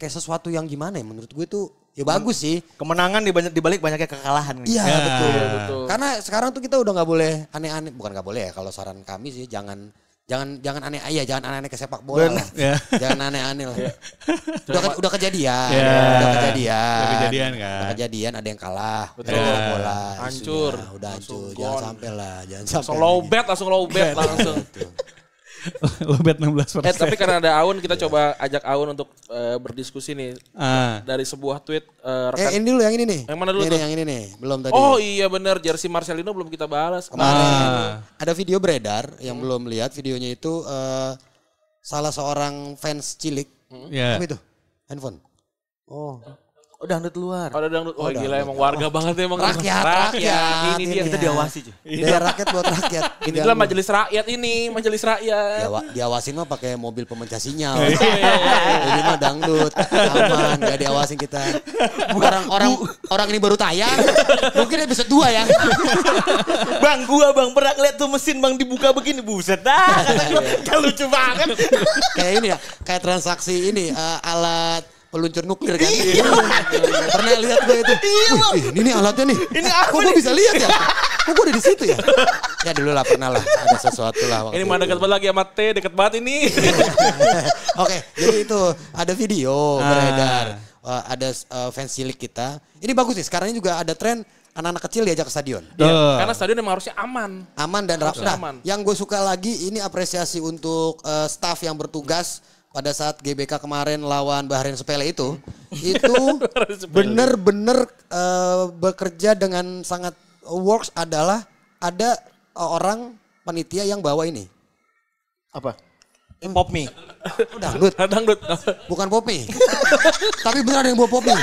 Kayak sesuatu yang gimana ya menurut gue tuh ya bagus sih.
Kemenangan dibalik banyaknya kekalahan.
Iya betul. Karena sekarang tuh kita udah nggak boleh aneh-aneh, bukan nggak boleh ya, kalau saran kami sih jangan aneh, jangan aneh-aneh ke sepak bola lah. Jangan aneh-aneh lah. Udah kejadian.
Udah kejadian
ada yang kalah.
Betul.
Bola.
Hancur.
Udah hancur. Jangan sampai lah.
Langsung low bet langsung.
Lobet 16%.
Tapi karena ada Aun, kita coba ajak Aun untuk berdiskusi nih. Dari sebuah tweet rekan.
Ini dulu yang ini nih.
Yang mana dulu tuh?
Yang ini nih, belum tadi.
Oh iya benar, jersey Marcelino belum kita balas.
Kemarin ada video beredar yang belum lihat videonya itu salah seorang fans cilik. Apa itu? Handphone.
Oh dangdut luar.
Oh dangdut. Oh gila emang warga banget emang.
Rakyat.
Ini dia.
Kita diawasi cuy.
Dari rakyat buat rakyat.
Inilah majelis rakyat ini, majelis rakyat.
Diawasin mah pakai mobil pemecah sinyal. Ini mah dangdut, aman, gak diawasin kita. Orang ini baru tayang, mungkin episode 2 ya.
Bang, gua pernah ngeliat tuh mesin bang dibuka begini, buset dah. Kan lucu banget.
Kayak ini ya, kayak transaksi ini alat peluncur nuklir kan. Pernah lihat gue itu. Ini nih alatnya nih. Ini kok gue bisa lihat ya? Kok gue ada di situ ya? Ya dulu lah pernah lah ada sesuatu lah.
Ini mah deket banget lagi sama T, deket banget ini.
Oke, jadi itu ada video beredar. Ada fans cilik kita. Ini bagus nih, sekarang ini juga ada tren anak-anak kecil diajak ke stadion.
Karena stadion memang harusnya aman.
Aman dan rapi. Yang gue suka lagi ini apresiasi untuk staff yang bertugas pada saat GBK kemarin lawan Bahrain Sepele itu bener-bener bekerja dengan sangat works adalah ada orang panitia yang bawa ini.
Apa? Pop mie.
Dangdut. Bukan pop mie. Tapi benar ada yang bawa pop mie.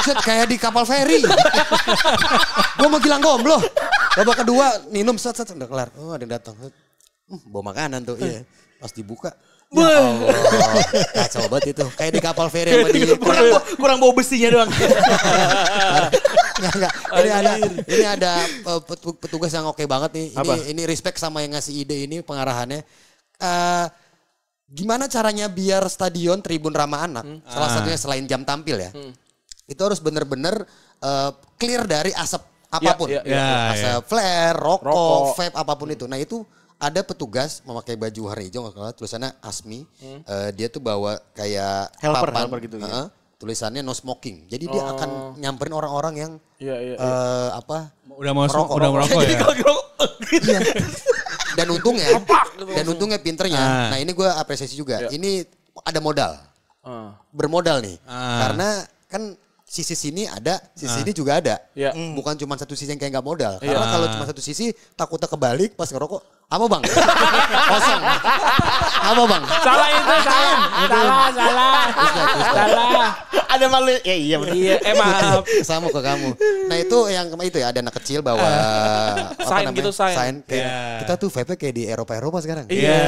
Set kayak di kapal feri. Gue mau Gilang Gomblo. Babak kedua minum set udah kelar. Oh ada yang datang. Bawa makanan tuh iya. Pas dibuka. Ya Allah, kacau banget itu. Kayak di kapal feri sama di
kurang bawa besinya doang.
Enggak. Ini ada petugas yang oke banget nih. Ini respect sama yang ngasih ide ini pengarahannya. Gimana caranya biar stadion tribun ramah anak, salah satunya selain jam tampil ya. Itu harus benar-benar clear dari asap apapun. Asap flare, rokok, vape apapun itu. Nah, itu ada petugas memakai baju warna hijau, tulisannya ASMI. Dia tuh bawa kayak
helper gitu.
Tulisannya no smoking. Jadi dia akan nyamperin orang-orang yang
udah merokok ya.
Iya. Dan untungnya pinternya. Nah ini gue apresiasi juga. Ini ada modal, bermodal nih. Karena kan sisi sini ada, sisi ini juga ada.
Iya.
Bukan cuma satu sisi yang kayak nggak modal. Karena kalau cuma satu sisi takutnya kebalik pas ngerokok. Apa bang? Kosong. Apa bang?
Salah itu, salah.
Ada malu. Ya iya benar.
Iya, maaf.
Sama ke kamu. Nah itu yang itu ya ada anak kecil bawa
Sign gitu, sign.
Kayak, kita tuh vibe-nya kayak di Eropa sekarang.
Iya.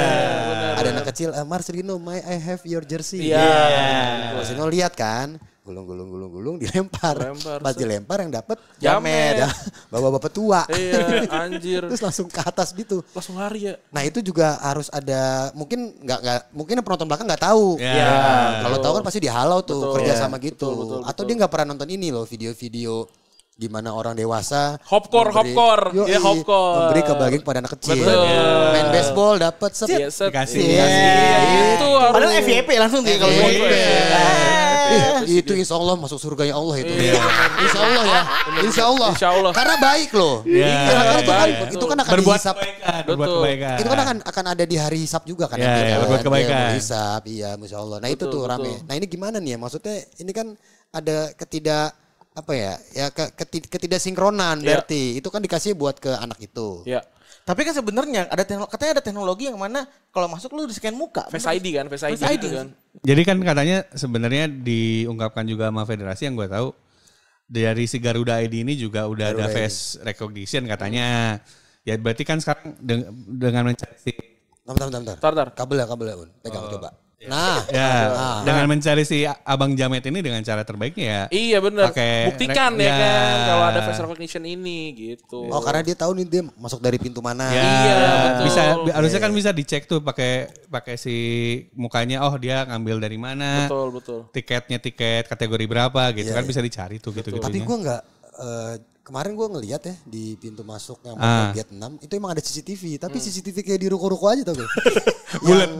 Ada anak kecil, Marcelino, may I have your jersey?
Iya.
Marcelino lihat kan, gulung dilempar. Pas dilempar yang dapet
Jamet.
bawa bapak tua.
Iya, anjir.
Terus langsung ke atas gitu.
Langsung lari ya.
Nah itu juga harus ada, mungkin mungkin penonton belakang nggak tahu.
Iya.
Kalau tahu kan pasti dihalau tuh kerja sama gitu.
betul,
Atau dia nggak pernah nonton ini loh video-video gimana orang dewasa
Hopcore.
Yoi,
Iya, hopcore.
memberi kebahagian kepada anak kecil.
Betul.
Main baseball dapat
Iya, set.
Dikasih.
Iya, itu harus.
Padahal FYP langsung dia kalau
FYP.
gitu.
Itu insya Allah masuk surganya Allah itu. Insya Allah ya. Insya Allah.
Insya Allah.
Karena baik loh.
Iya.
Karena
Baik.
itu kan akan
Berbuat
dihisap.
kebaikan.
Betul.
Berbuat kebaikan.
Itu kan akan ada di hari hisap juga kan.
Ya,
nanti
ya,
kan.
berbuat kebaikan.
Dia berhisap, iya Masya Allah. Nah itu tuh rame. Nah ini gimana nih ya, maksudnya ini kan ada ketidaksinkronan berarti. Itu kan dikasih buat ke anak itu.
Iya.
Tapi kan sebenarnya katanya ada teknologi yang mana kalau masuk lu di-scan muka.
Face ID kan, Face ID gitu kan.
Jadi kan katanya sebenarnya diungkapkan juga sama federasi yang gue tahu dari si Garuda ID ini juga udah ada face recognition katanya. Ya berarti kan sekarang dengan mencari si
Bentar.
Tar.
Kabel ya Un. Pegang coba. Nah.
dengan mencari si Abang Jamet ini dengan cara terbaiknya ya.
Iya benar.
Pakai
Buktikan ya kan kalau ada face recognition ini gitu.
Oh karena dia tahu nih dia masuk dari pintu mana.
Ya,
Iya, betul.
bisa harusnya kan bisa dicek tuh pakai si mukanya, oh dia ngambil dari mana.
Betul.
Tiketnya tiket kategori berapa gitu kan bisa dicari tuh gitu.
Tapi gue nggak kemarin gue ngeliat ya di pintu masuk yang mau ke Vietnam itu emang ada CCTV, tapi CCTV kayak di ruko-ruko aja tau gue.
Bulat.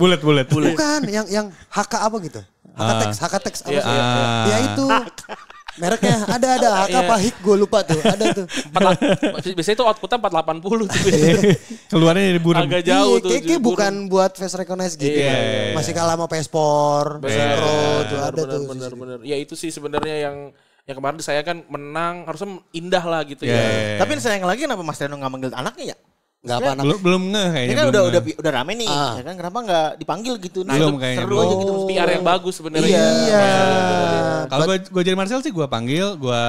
Bukan yang HK apa gitu. HK Tex apa sih? Ya itu. Mereknya ada HK apa HIK gue lupa tuh. Ada tuh.
Biasanya itu outputnya 480 tuh.
Keluarnya dari buram.
Agak jauh tuh.
Kayak bukan buat face recognize gitu.
Iya.
Masih kalah sama PS4, Pro tuh ada tuh.
Bener. Ya itu sih sebenarnya yang kemarin disayangkan menang harusnya indah lah gitu ya.
Tapi sayang lagi kenapa Mas Reno nggak manggil anaknya ya?
Nggak apa anak.
Belum ngeh kayaknya.
Ini kan
belum ngeh.
udah rame nih, ya kan kenapa nggak dipanggil gitu? Nah,
Belum
itu
kayaknya,
seru
belum.
aja gitu.
PR yang bagus sebenarnya.
Iya.
Kalau gue jadi Marcel sih gue panggil, gue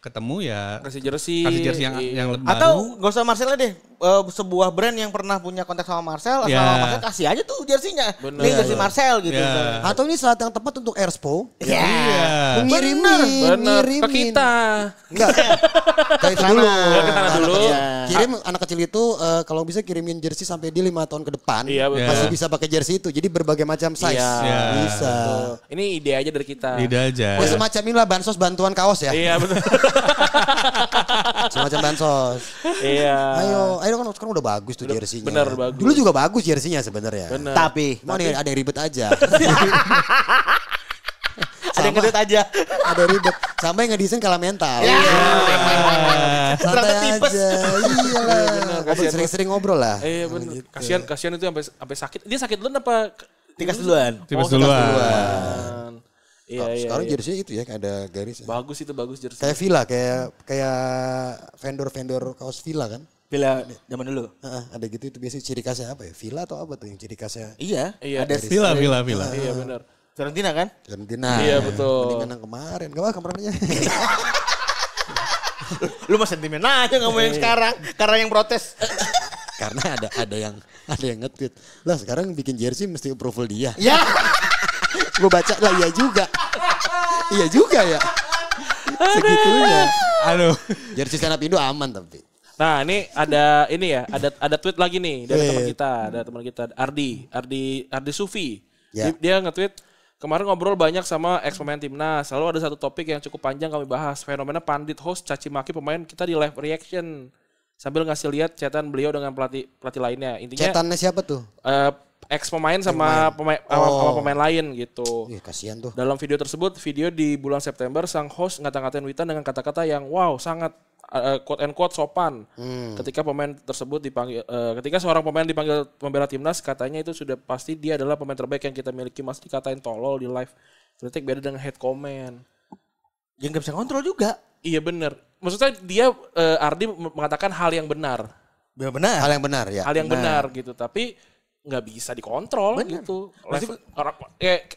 ketemu ya
Kasih jersey.
yang lebih
Atau
baru.
gak usah Marcel deh, sebuah brand yang pernah punya kontak sama Marcel,
Ya.
sama Marcel kasih aja tuh jersinya.
Bener.
Nih jersey Marcel gitu.
Ya.
Atau ini saat yang tepat untuk Expo.
Iya.
Bener.
Ngirimin.
Ke kita.
Enggak. Kayak itu dulu.
Ke sana dulu.
Kirim anak kecil itu kalau bisa kirimin jersey sampai dia 5 tahun ke depan.
Iya, betul.
Masih bisa pakai jersey itu. Jadi berbagai macam size.
Iya.
Bisa.
Ini ide aja dari kita.
Tidak aja.
Ya semacam inilah bansos bantuan kaos ya.
Iya betul.
Semacam bansos.
Iya.
Ayo kan sekarang udah bagus tuh jersey-nya.
bener, bagus.
Dulu juga bagus jersey-nya sebenarnya.
Bener.
Tapi
Cuma ada yang ribet aja.
ada yang ngedit aja.
Ada ribet. Sama yang ngedesain kalah mental.
Iya.
Santai
Ternyata tipes.
aja. Iya lah.
kasihan.
Sering-sering ngobrol lah.
Iya benar. Kasihan itu sampai sakit. Dia sakit duluan apa?
Tikas duluan.
Tipes
Oh,
duluan.
Iya.
Sekarang jersey itu ya kayak ada garis.
Bagus itu bagus jersey.
Kayak Villa, kayak vendor kaos Villa kan.
Bila zaman dulu.
Ada gitu itu biasanya ciri khasnya apa ya? Villa atau apa tuh yang ciri khasnya?
Iya.
Iya.
Ada
Villa.
Iya benar.
Fiorentina kan?
Argentina.
Iya, betul.
Mendingan yang kemarin. Gak apa kemarinnya.
Lu mah sentimen aja nggak mau yang sekarang. Karena yang protes.
Karena ada yang nge-tweet. Lah sekarang bikin jersey mesti approval dia.
Ya.
Gue baca lah iya juga. Iya juga ya. Segitunya.
Aduh.
Jersey stand up Indo aman tapi.
Nah ini ada tweet lagi nih dari teman kita, Ardi Sufi.
Ya.
Dia nge-tweet kemarin ngobrol banyak sama ex pemain timnas. Lalu ada satu topik yang cukup panjang kami bahas, fenomena pandit host caci maki pemain kita di live reaction sambil ngasih lihat chatan beliau dengan pelatih lainnya. Intinya
Cetannya siapa tuh?
ex pemain sama pemain lain gitu.
Ih kasihan tuh.
Dalam video tersebut, video di bulan September, sang host ngata-ngatain Witan dengan kata-kata yang wow sangat quote and quote sopan. Ketika pemain tersebut dipanggil, ketika seorang pemain dipanggil membela timnas, katanya itu sudah pasti dia adalah pemain terbaik yang kita miliki. Masih dikatain tolol di live. Kritik beda dengan head comment.
Ya nggak bisa kontrol juga.
Iya benar. Maksudnya dia Ardi mengatakan hal yang benar.
Benar.
Hal yang benar ya.
Hal yang benar gitu. Tapi nggak bisa dikontrol gitu.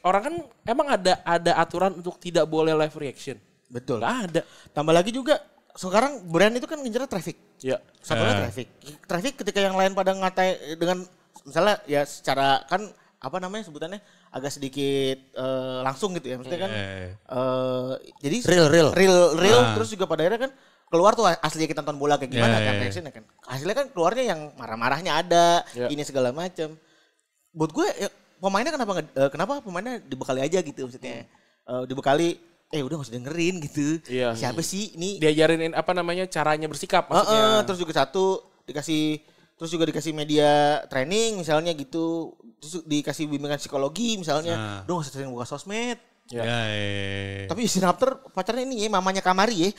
Orang kan emang ada aturan untuk tidak boleh live reaction.
Betul.
Nggak ada.
Tambah lagi juga sekarang brand itu kan ngejar traffic.
Ya.
Satunya traffic. Traffic ketika yang lain pada ngatai dengan misalnya ya secara kan apa namanya sebutannya agak sedikit langsung gitu ya. Maksudnya kan jadi real terus juga pada akhirnya kan keluar tuh aslinya kita nonton bola kayak gimana kan reaction kan. Hasilnya kan keluarnya yang marah-marahnya ada, ini segala macam. Buat gue ya, pemainnya kenapa pemainnya dibekali aja gitu maksudnya. Dibekali udah gak usah dengerin gitu.
Iya.
Siapa sih ini?
Diajarin apa namanya caranya bersikap maksudnya.
Terus juga terus juga dikasih media training misalnya gitu. Terus dikasih bimbingan psikologi misalnya. Udah gak usah sering buka sosmed.
Ya.
Tapi Sinapter pacarnya ini ya mamanya Kamari ya.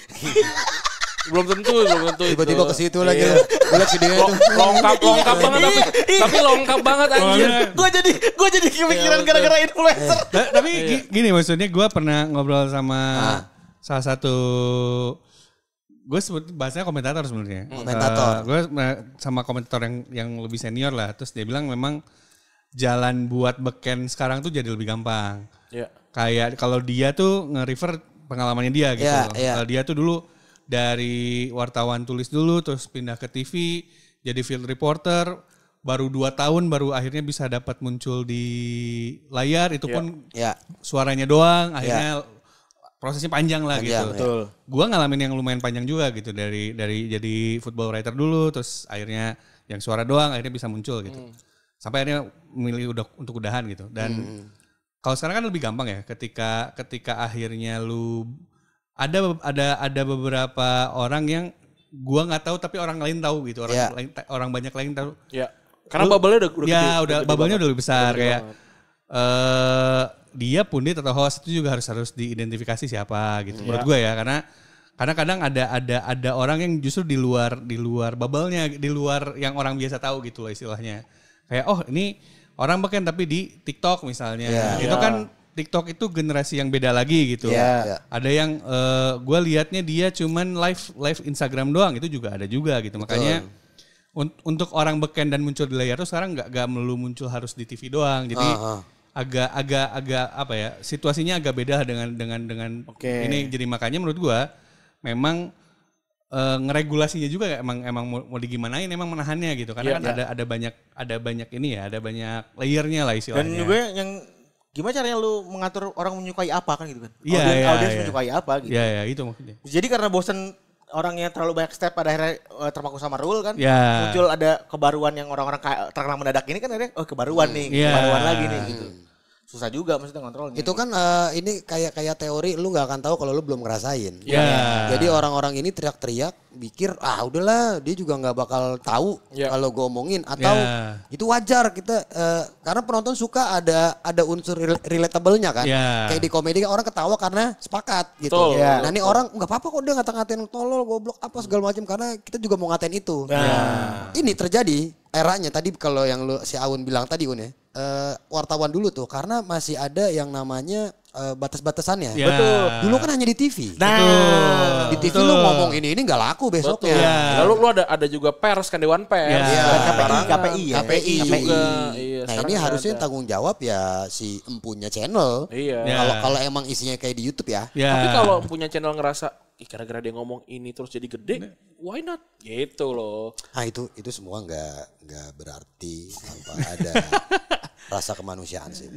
Belum tentu
Tiba-tiba ke situ lagi.
Iya.
Gue liat videonya tuh.
Lengkap banget tapi lengkap banget anjir.
Gue jadi kepikiran gara-gara influencer.
Tapi gini maksudnya gue pernah ngobrol sama salah satu, gue sebut bahasanya komentator sebenarnya.
Komentator.
Gue sama komentator yang lebih senior lah. Terus dia bilang memang jalan buat beken sekarang tuh jadi lebih gampang.
Iya.
Kayak kalau dia tuh nge-refer pengalamannya dia gitu loh. Kalau dia tuh dulu dari wartawan tulis dulu terus pindah ke TV jadi field reporter, baru 2 tahun baru akhirnya bisa dapat muncul di layar, itu pun suaranya doang, akhirnya prosesnya panjang lah gitu.
Betul.
Gua ngalamin yang lumayan panjang juga gitu, dari jadi football writer dulu terus akhirnya yang suara doang akhirnya bisa muncul gitu. Sampai akhirnya memilih untuk udahan gitu. Dan kalau sekarang kan lebih gampang ya, ketika akhirnya lu ada beberapa orang yang gua nggak tahu tapi orang lain tahu gitu, orang banyak lain tahu. Ya.
Karena bubble-nya udah gede.
Bubble-nya udah lebih besar kayak dia pundit atau host itu juga harus diidentifikasi siapa gitu. Menurut gue ya, karena kadang ada orang yang justru di luar bubble-nya, di luar yang orang biasa tahu gitu loh istilahnya. Kayak ini orang beken tapi di TikTok misalnya. Itu kan TikTok itu generasi yang beda lagi gitu. Ada yang gue liatnya dia cuman live Instagram doang, itu juga ada juga gitu. Makanya untuk orang beken dan muncul di layar tuh sekarang nggak melulu muncul harus di TV doang. Jadi agak apa ya, situasinya agak beda dengan ini. Jadi makanya menurut gue memang ngeregulasinya juga emang mau digimanain, emang menahannya gitu. Karena kan ada banyak ini ya, ada banyak layernya lah istilahnya.
Dan juga yang gimana caranya lu mengatur orang menyukai apa kan gitu kan? Audiens menyukai apa gitu.
Iya, itu maksudnya.
Jadi karena bosen orangnya terlalu banyak step pada akhirnya terpaku sama rule kan. Muncul ada kebaruan yang orang-orang terkenal mendadak ini kan akhirnya kebaruan nih, kebaruan lagi nih gitu. Susah juga maksudnya kontrolnya.
Itu kan ini kayak teori lu nggak akan tahu kalau lu belum ngerasain.
Yeah.
Jadi orang-orang ini teriak-teriak pikir udahlah dia juga nggak bakal tahu kalau gue omongin, atau itu wajar kita karena penonton suka ada unsur relatable-nya kan. Kayak di komedi orang ketawa karena sepakat gitu. Nah ini orang nggak apa-apa kok dia ngata-ngatain tolol, goblok apa segala macam karena kita juga mau ngatain itu. Ini terjadi eranya tadi kalau yang si Aun bilang tadi Un ya. Wartawan dulu tuh karena masih ada yang namanya batas-batasannya.
Betul.
Dulu kan hanya di TV.
Nah,
di TV lu ngomong ini nggak laku besoknya.
Lalu lu ada juga pers kan, Dewan Pers.
KPI
juga.
Nah ini harusnya tanggung jawab ya si empunya channel. Kalau emang isinya kayak di YouTube ya.
Tapi kalau punya channel ngerasa gara-gara dia ngomong ini terus jadi gede, why not? Gitu loh.
Ah itu semua nggak berarti tanpa ada rasa kemanusiaan sih.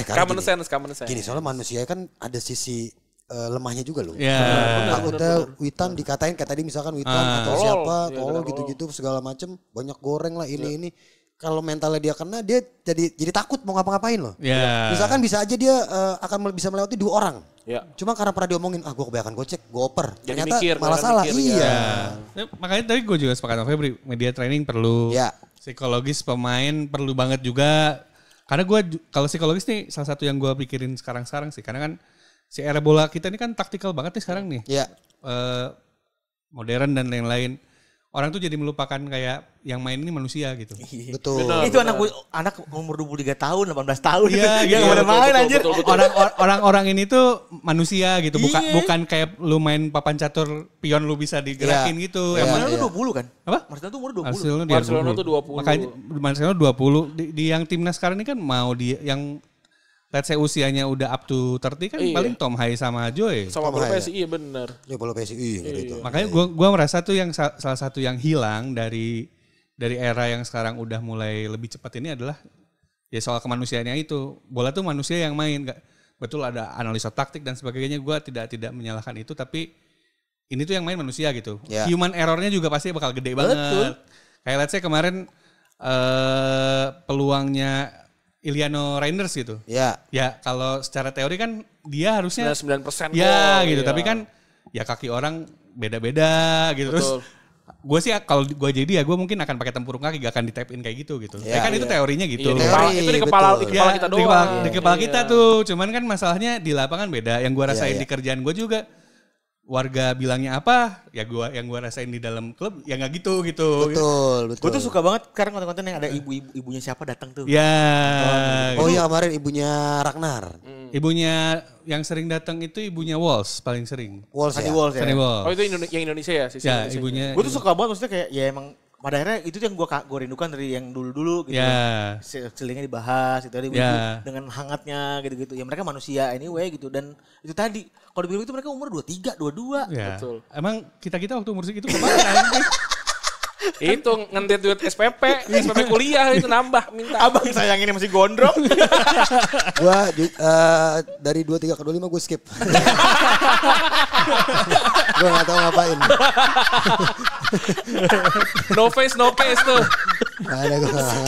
Common sense.
Gini, soalnya manusia kan ada sisi lemahnya juga loh.
Benar.
Witan dikatain kayak tadi misalkan Witan atau siapa, tolol gitu-gitu segala macem, banyak goreng lah ini. Kalau mentalnya dia kena, dia jadi takut mau ngapa-ngapain loh. Misalkan bisa aja dia akan bisa melewati 2 orang. Cuma karena pernah diomongin, gue kebanyakan gocek, gue oper. Ternyata malah salah.
Makanya tadi gue juga sepakat sama Febri, media training perlu. Psikologis pemain perlu banget juga. Karena gue, kalau psikologis nih salah satu yang gue pikirin sekarang sih. Karena kan si era bola kita ini kan taktikal banget nih sekarang nih. Modern dan lain-lain. orang tuh jadi melupakan kayak yang main ini manusia gitu.
Betul.
Itu anak umur 23 tahun, 18 tahun.
Iya,
Gak main anjir.
Orang-orang ini tuh manusia gitu, bukan kayak lu main papan catur pion lu bisa digerakin gitu.
Marcelo tuh 20 kan?
Apa?
Marcelo tuh umur 20.
Barcelona tuh 20.
Makanya Marcelo 20 di yang timnas sekarang ini kan mau yang let's say usianya udah up to 30 kan paling Tom Hai sama Joy.
Sama bola PSI, iya bener.
Ya bola PSI gitu.
Makanya gua merasa tuh yang salah satu yang hilang dari era yang sekarang udah mulai lebih cepat ini adalah ya soal kemanusiaannya itu. Bola tuh manusia yang main. Betul ada analisa taktik dan sebagainya, gua tidak menyalahkan itu, tapi ini tuh yang main manusia gitu. Yeah. Human errornya juga pasti bakal gede banget. Kayak let's say kemarin peluangnya Iliano Reinders gitu.
Ya.
Ya kalau secara teori kan dia harusnya
99%
ya gitu. Tapi kan ya kaki orang beda-beda gitu.
Betul.
Terus gue sih kalau gue jadi ya gue mungkin akan pakai tempurung kaki, gak akan di tap in kayak gitu.
Ya,
kan itu teorinya gitu.
Teori, itu di kepala kita doang.
Di kepala kita tuh. Cuman kan masalahnya di lapangan beda. Yang gue rasain di kerjaan gue juga. Warga bilangnya apa, ya yang gua rasain di dalam klub ya nggak gitu.
Betul.
Gue tuh suka banget sekarang konten-konten yang ada ibunya siapa datang tuh.
Ya.
Oh iya kemarin ibunya Ragnar.
Ibunya yang sering datang itu ibunya Walls paling sering.
Sunny
Walls ya.
Oh itu yang Indonesia ya?
Ya ibunya.
Gue tuh suka banget maksudnya kayak ya emang pada akhirnya itu yang gue rindukan dari yang dulu-dulu gitu.
Ya.
Selingnya dibahas gitu dengan hangatnya gitu-gitu. Ya mereka manusia anyway gitu, dan itu tadi kalau dibilang itu mereka umur 23, 22.
Ya.
Betul.
Emang kita waktu umur segitu kemana?
Itu ngentit duit SPP kuliah itu nambah minta.
Abang sayang ini masih gondrong.
Gua dari 23 ke 25 gue skip. Gue gak tahu ngapain.
No face tuh.
Gak ada, gue gak tahu.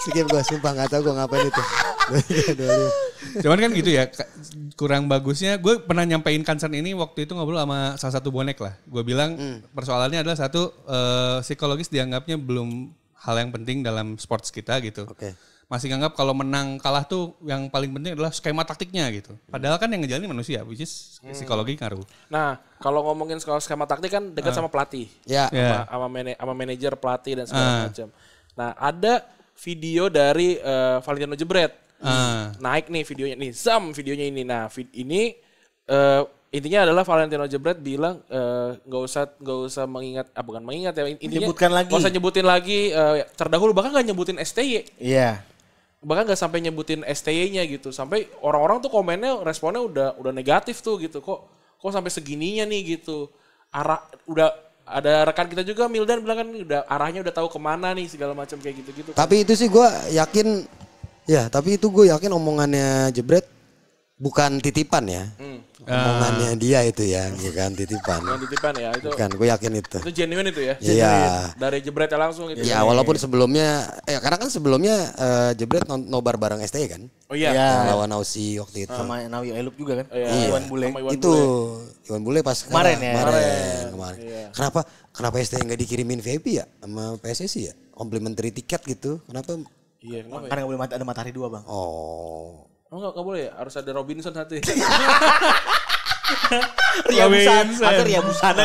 Skip gue, sumpah gak tahu gue ngapain itu. 23, 25.
Cuman kan gitu ya, kurang bagusnya. Gue pernah nyampein concern ini waktu itu ngobrol sama salah satu bonek lah. Gue bilang persoalannya adalah satu, psikologis dianggapnya belum hal yang penting dalam sports kita gitu. Masih nganggap kalau menang kalah tuh yang paling penting adalah skema taktiknya gitu. Padahal kan yang ngejalanin manusia, which is psikologi ngaruh.
Nah kalau ngomongin soal skema taktik kan dekat sama pelatih. Sama manajer pelatih dan segala macam. Nah ada video dari Valentino Jebret. Naik nih videonya nih, videonya ini. Nah ini intinya adalah Valentino Jebret bilang nggak usah mengingat, bukan mengingat ya, intinya nggak usah nyebutin lagi terdahulu, bahkan nggak nyebutin STY.
Iya.
Bahkan nggak sampai nyebutin STY-nya gitu, sampai orang-orang tuh komennya responnya udah negatif tuh gitu, kok sampai segininya nih gitu. Udah ada rekan kita juga Mildan bilang kan arahnya udah tahu kemana nih segala macam kayak gitu-gitu.
Tapi itu sih gue yakin, omongannya Jebret bukan titipan ya. Omongannya dia itu ya, bukan titipan.
Bukan titipan ya itu.
Bukan, gue yakin itu.
Itu genuine itu ya?
Iya.
Dari Jebretnya langsung gitu.
Iya, walaupun sebelumnya, karena kan sebelumnya Jebret nobar bareng STY kan.
Oh iya.
Yang lawan Aussie waktu itu.
Sama Nawi Elup juga kan.
Iya.
Iwan Bule.
Itu Iwan Bule pas
kemarin ya.
Kemarin.
Iya.
Kenapa STY nggak dikirimin VIP ya sama PSSI ya? Complimentary tiket gitu. Kenapa?
Iya, kenapa ya?
Karena nggak boleh ada matahari dua bang.
Oh.
Oh nggak boleh ya? Harus ada Robinson satu ya?
Ria Busana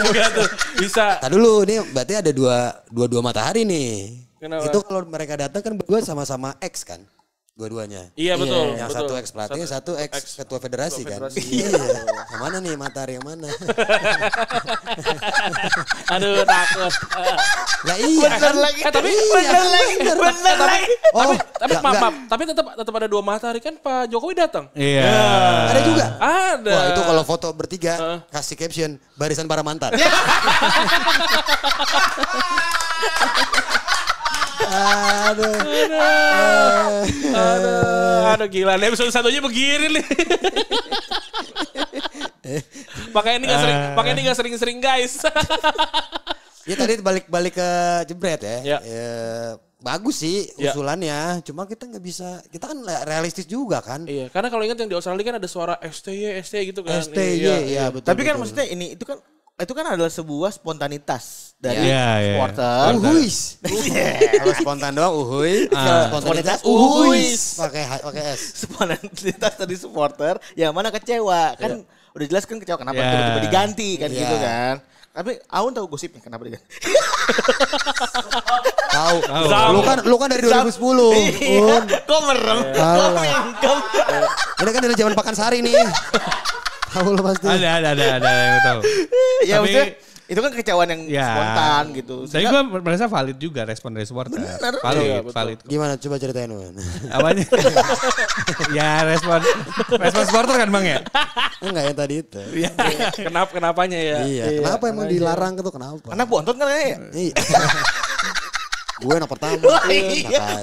juga tuh. Bisa.
Tadi dulu, ini berarti ada dua matahari nih.
Kenapa?
Itu kalau mereka datang kan berdua sama-sama X kan? Dua-duanya.
Iya betul.
Yang satu ex pelatih, satu ex ketua federasi kan. Iya. Yang mana nih matahari yang mana?
Aduh takut.
Lah iya kan.
Tapi
bener lagi.
Oh,
tapi tetap ada dua matahari kan Pak Jokowi datang.
Iya.
Ada juga.
Ada.
Wah itu kalau foto bertiga kasih caption barisan para mantan.
Aduh gila nih episode satunya begini nih. Pakai ini gak sering-sering guys.
Ya tadi balik ke Jebret ya.
Ya.
Bagus sih usulannya, cuma kita nggak bisa, kita kan realistis juga kan.
Iya, karena kalau ingat yang di Australia kan ada suara STY gitu kan.
STY, iya betul.
Tapi kan maksudnya itu kan adalah sebuah spontanitas dari supporter.
Uhuis. Kalau spontan doang uhuy. Spontanitas uhuis. Pakai S.
Spontanitas dari supporter yang mana kecewa. Kan udah jelas kan kecewa kenapa tiba-tiba diganti kan gitu kan. Tapi Aun tahu gosipnya kenapa diganti?
Tahu. Lu kan dari 2010. Un.
Kok merem? Kok mingkem?
Ini kan dari zaman Pakansari nih. Tahu lo pasti.
Ada yang tahu.
Ya maksudnya itu kan kekecewaan yang spontan gitu.
Tapi gue merasa valid juga respon dari supporter. Valid.
Gimana coba ceritain Un.
Apanya? Ya respon supporter kan Bang ya?
Enggak yang tadi itu.
Kenapanya ya?
Iya. Kenapa emang dilarang gitu kenapa?
Anak bontot kan ya?
Iya. Gue anak pertama.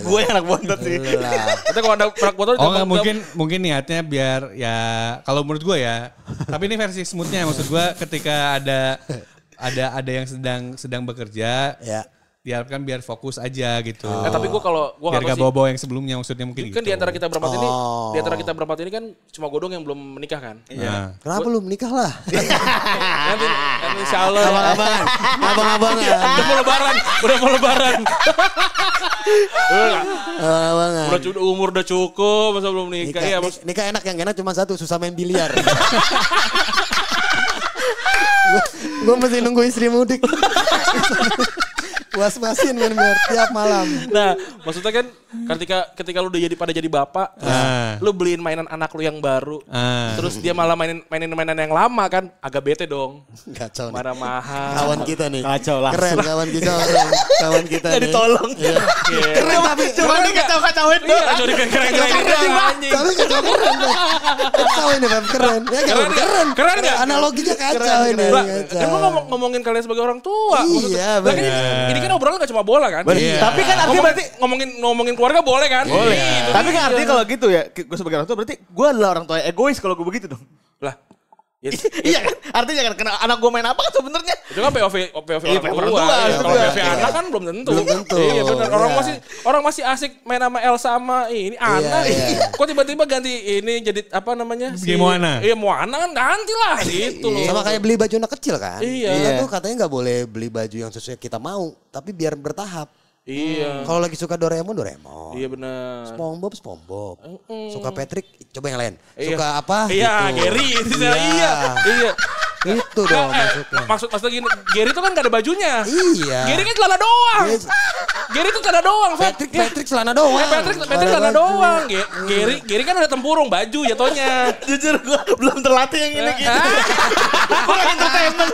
Gue anak bontot sih.
Kita kalau ada anak bontot
mungkin niatnya biar ya kalau menurut gue ya. Tapi ini versi smoothnya maksud gue ketika ada yang sedang bekerja. Ya. Diharapkan biar fokus aja gitu.
Tapi gue
biar gak bawa-bawa yang sebelumnya maksudnya mungkin
kan
gitu.
di antara kita berempat ini kan cuma Godong yang belum menikah kan.
Iya. Kenapa lu menikah lah?
Nanti insya Allah.
Abang-abangan.
Udah mau lebaran.
Abang-abangan.
Umur udah cukup, masa belum nikah.
Nikah enak, yang enak cuma satu, susah main biliar. Gue mesti nunggu istri mudik. Was-wasin main biliar tiap malam.
Nah, maksudnya kan ketika lu udah pada jadi bapak, lu beliin mainan anak lu yang baru, terus dia malah mainin mainan yang lama kan, agak bete dong.
Kacau nih.
Marah-mahal.
Kawan kita nih.
Kacau lah.
Keren kawan kita. Kawan kita nih.
Jadi tolong.
Keren tapi.
Cuma dikacau-kacauin doang.
Iya, jadi keren-keren.
Tapi kacau keren. Kacau ini Bang, keren. Ya keren.
Keren nggak?
Analoginya kacau ini.
Kan gua ngomongin kalian sebagai orang tua.
Iya, benar.
Ini kan obrolan gak cuma bola kan?
Tapi kan artinya berarti
ngomongin keluarga boleh kan?
Boleh. Tapi kan artinya kalau gitu ya, gue sebagai orang tua berarti gue adalah orang tua egois kalau gue begitu dong.
Lah.
Iya kan? Artinya kan anak gue main apa kan sebenarnya?
Itu kan POV orang tua. Kalau POV anak kan belum tentu. Iya benar. Orang masih asik main sama Elsa sama ini anak. Kok tiba-tiba ganti ini jadi apa namanya?
Moana.
Iya Moana kan ganti lah gitu loh.
Sama kayak beli baju anak kecil kan.
Iya.
Kita tuh katanya gak boleh beli baju yang sesuai kita mau. Tapi biar bertahap.
Iya.
Kalau lagi suka Doraemon.
Iya benar.
SpongeBob. Suka Patrick, coba yang lain.
Iya.
Suka apa?
Iya,
gitu.
Gary. Iya.
Itu dong maksudnya.
Maksudnya gini, Gary itu kan gak ada bajunya.
Iya.
Gary kan celana doang. Gary itu celana doang.
Patrick celana doang.
Patrick celana doang. Gary kan udah tempurung baju jatuhnya.
Jujur gue belum terlatih yang ini gitu. Gue lagi entertainment.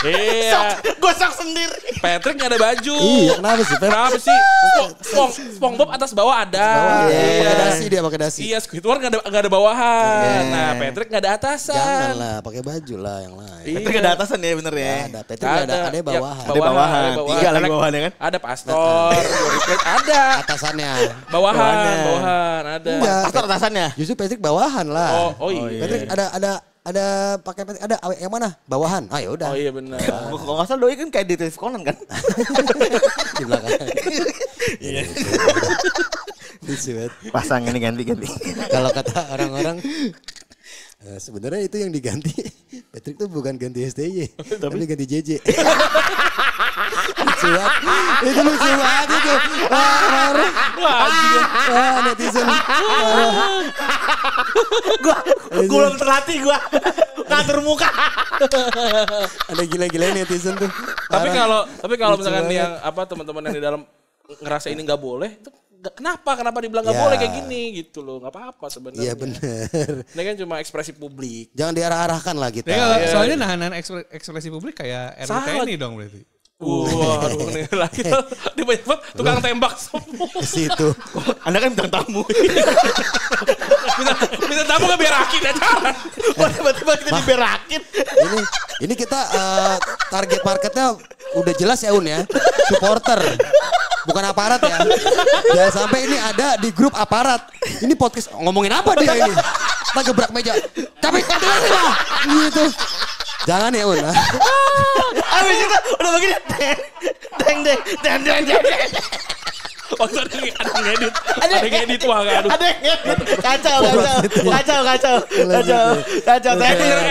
Iya.
Gue sok sendiri.
Patrick gak ada baju.
Iya, kenapa sih?
SpongeBob atas bawah ada.
Pakai dasi.
Iya, Squidward gak ada bawahan. Nah, Patrick gak ada atasan.
Janganlah, pakai baju lah yang lain.
Patrick ada atasan ya bener ya.
Ada, Patrick ada bawahan.
Ada bawahan. 3 lagi bawahannya kan?
Ada pastor, ada.
Atasannya.
Bawahan, ada.
Pastor atasannya.
Justru Patrick bawahan lah.
Oh iya.
Patrick ada pakai Patrick, ada yang mana? Bawahan. Ah ya udah.
Oh iya benar.
Kalau nggak salah Doi kan kayak Detektif Conan kan?
Di belakang. Iya.
Pasang ini ganti.
Kalau kata orang-orang sebenarnya itu yang diganti Patrick tuh bukan ganti STY, tapi ganti JJ. Itu lucu banget itu. Netizen.
Gue belum terlatih gue ngatur muka.
Ada gila-gila netizen tuh.
Tapi kalau misalkan yang apa teman-teman yang di dalam ngerasa ini nggak boleh, itu kenapa dibilang nggak boleh kayak gini gitu loh, nggak apa-apa sebenarnya.
Iya benar.
Ini kan cuma ekspresi publik.
Jangan diarah-arahkan lah kita.
Soalnya nahan ekspresi publik kayak RUTNI dong berarti.
Waduh, nih lagi di banyak banget tukang tembak semua.
Ke situ.
Anda kan bintang tamu.
Minta tamu gak berakin acara.
Tiba-tiba kita diberakin.
Ini kita target marketnya udah jelas ya Un ya. Supporter. Bukan aparat ya. Jangan sampai ini ada di grup aparat. Ini podcast ngomongin apa dia ini? Kita gebrak meja. Capek lagi lah. Gitu. Jangan ya Un.
Abis itu udah begini. Deng.
Waktu ada ngedit wah aduh.
Ada ngedit. Kacau.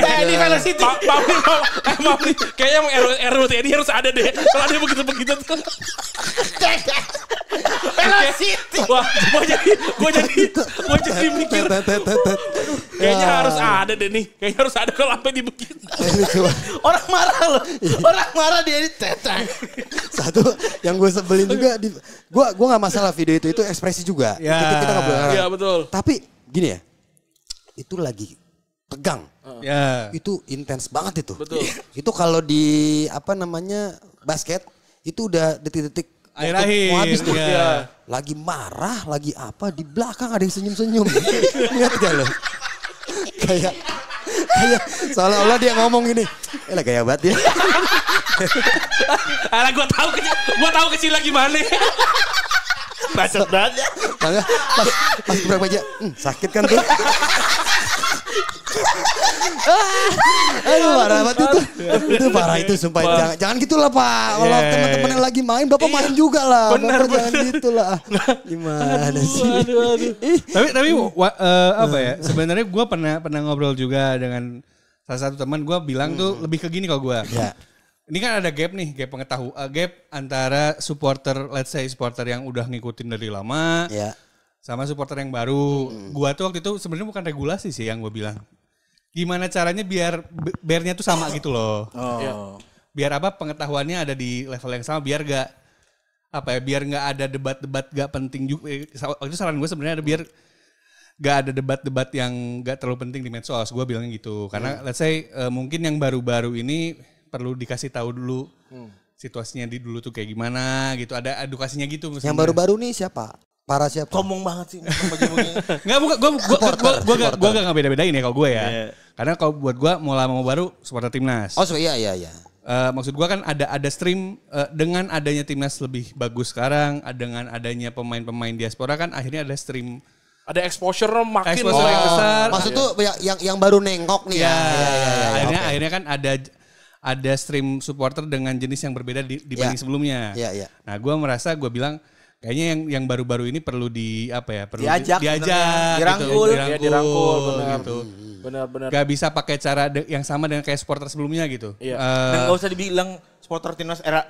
TNI Velocity.
Maaf nih. Kayaknya RUTNI harus ada deh. Kalau ada begitu tuh.
Velocity.
Wah, gue jadi mikir. Kayaknya harus ada deh nih. Kayaknya harus ada kalau sampai dibikin.
Orang marah loh. Orang marah dia ini tetek.
Satu yang gue sebelin juga, gue nggak masalah video itu ekspresi juga.
Ya.
Kita nggak boleh larang.
Iya betul.
Tapi gini ya, itu lagi tegang.
Ya.
Itu intens banget itu.
Betul.
Itu kalau di basket itu udah detik-detik
Akhir-akhir.
mau habis tuh.
Ya.
Lagi marah, lagi apa, di belakang ada yang senyum-senyum. Lihat gak lo? Kayak seolah-olah dia ngomong gini. Lah gaya banget ya.
Alah gue tahu kecil lagi mana.
Bacot banget ya.
Makanya pas gebrak meja, sakit kan tuh. Aduh parah banget itu. Itu parah itu sumpah. Jangan gitulah Pak. Kalau teman-teman yang lagi main, Bapak main juga lah.
Bener.
Jangan gitulah. Gimana sih?
Aduh.
Tapi apa ya? Sebenarnya gue pernah ngobrol juga dengan salah satu teman. Gue bilang tuh lebih ke gini kalau gue.
Ya.
Ini kan ada gap nih, gap antara supporter, let's say supporter yang udah ngikutin dari lama,
Ya.
sama supporter yang baru. Gua tuh waktu itu sebenarnya bukan regulasi sih yang gue bilang. Gimana caranya biar bearnya tuh sama gitu loh.
Oh.
Biar apa pengetahuannya ada di level yang sama, biar biar nggak ada debat-debat gak penting juga. Itu saran gue sebenarnya ada biar gak ada debat-debat yang gak terlalu penting di medsos. Gue bilangnya gitu. Karena let's say mungkin yang baru-baru ini perlu dikasih tahu dulu situasinya di dulu tuh kayak gimana gitu. Ada edukasinya gitu.
Yang baru-baru nih siapa? Para siapa?
Sombong banget sih.
Nggak, gue gak beda-bedain ya kalau gue ya. Yeah. Karena kalau buat gue mau lama mau baru supporter timnas.
Oh iya.
Maksud gue kan ada stream dengan adanya timnas lebih bagus sekarang, dengan adanya pemain-pemain diaspora kan akhirnya ada stream.
Ada exposure makin
yang besar.
Maksud tuh yang baru nengok nih ya.
Akhirnya kan ada stream supporter dengan jenis yang berbeda dibanding sebelumnya.
Iya.
Nah, gue bilang kayaknya yang baru-baru ini perlu perlu
diajak
dirangkul
benar.
Gitu.
Benar.
Gak bisa pakai cara yang sama dengan kayak supporter sebelumnya gitu.
Iya.
Dan gak usah dibilang supporter timnas era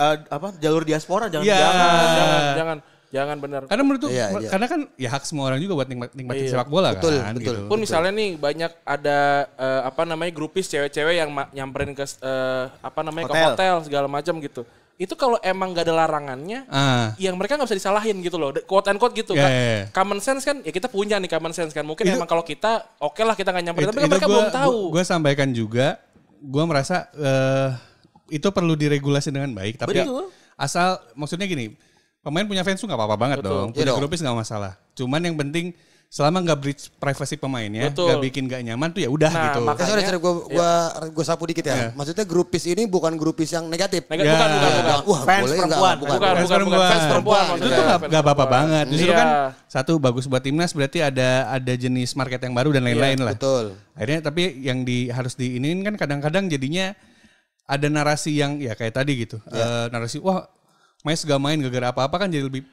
jalur diaspora
jangan benar.
Karena menurut tuh karena kan ya hak semua orang juga buat nikmatin sepak bola
betul.
kan. Gitu.
Pun misalnya nih banyak ada grupis cewek-cewek yang nyamperin ke ke hotel segala macam gitu. Itu kalau emang gak ada larangannya, yang mereka gak bisa disalahin gitu loh. Quote and quote gitu kan. Common sense kan, ya kita punya nih common sense kan. Mungkin emang kalau kita, oke lah kita gak nyamperin. Tapi mereka belum tahu.
Gue sampaikan juga, gue merasa itu perlu diregulasi dengan baik. Tapi asal, maksudnya gini, pemain punya fans tuh gak apa-apa banget dong. Punya grupis gak masalah. Cuman yang penting, selama nggak breach privasi pemainnya, nggak bikin nggak nyaman tuh ya udah gitu.
Makanya gue sapu dikit ya. Maksudnya grupis ini bukan grupis yang negatif.
Bukan.
Wah,
fans perempuan.
Bukan fans perempuan.
Itu tuh nggak apa-apa banget. Justru kan satu bagus buat timnas berarti ada jenis market yang baru dan lain-lain lah.
Betul.
Akhirnya tapi yang harus diinin kan kadang-kadang jadinya ada narasi yang ya kayak tadi gitu. Narasi wah Mes gak main gara-gara apa-apa kan jadi lebih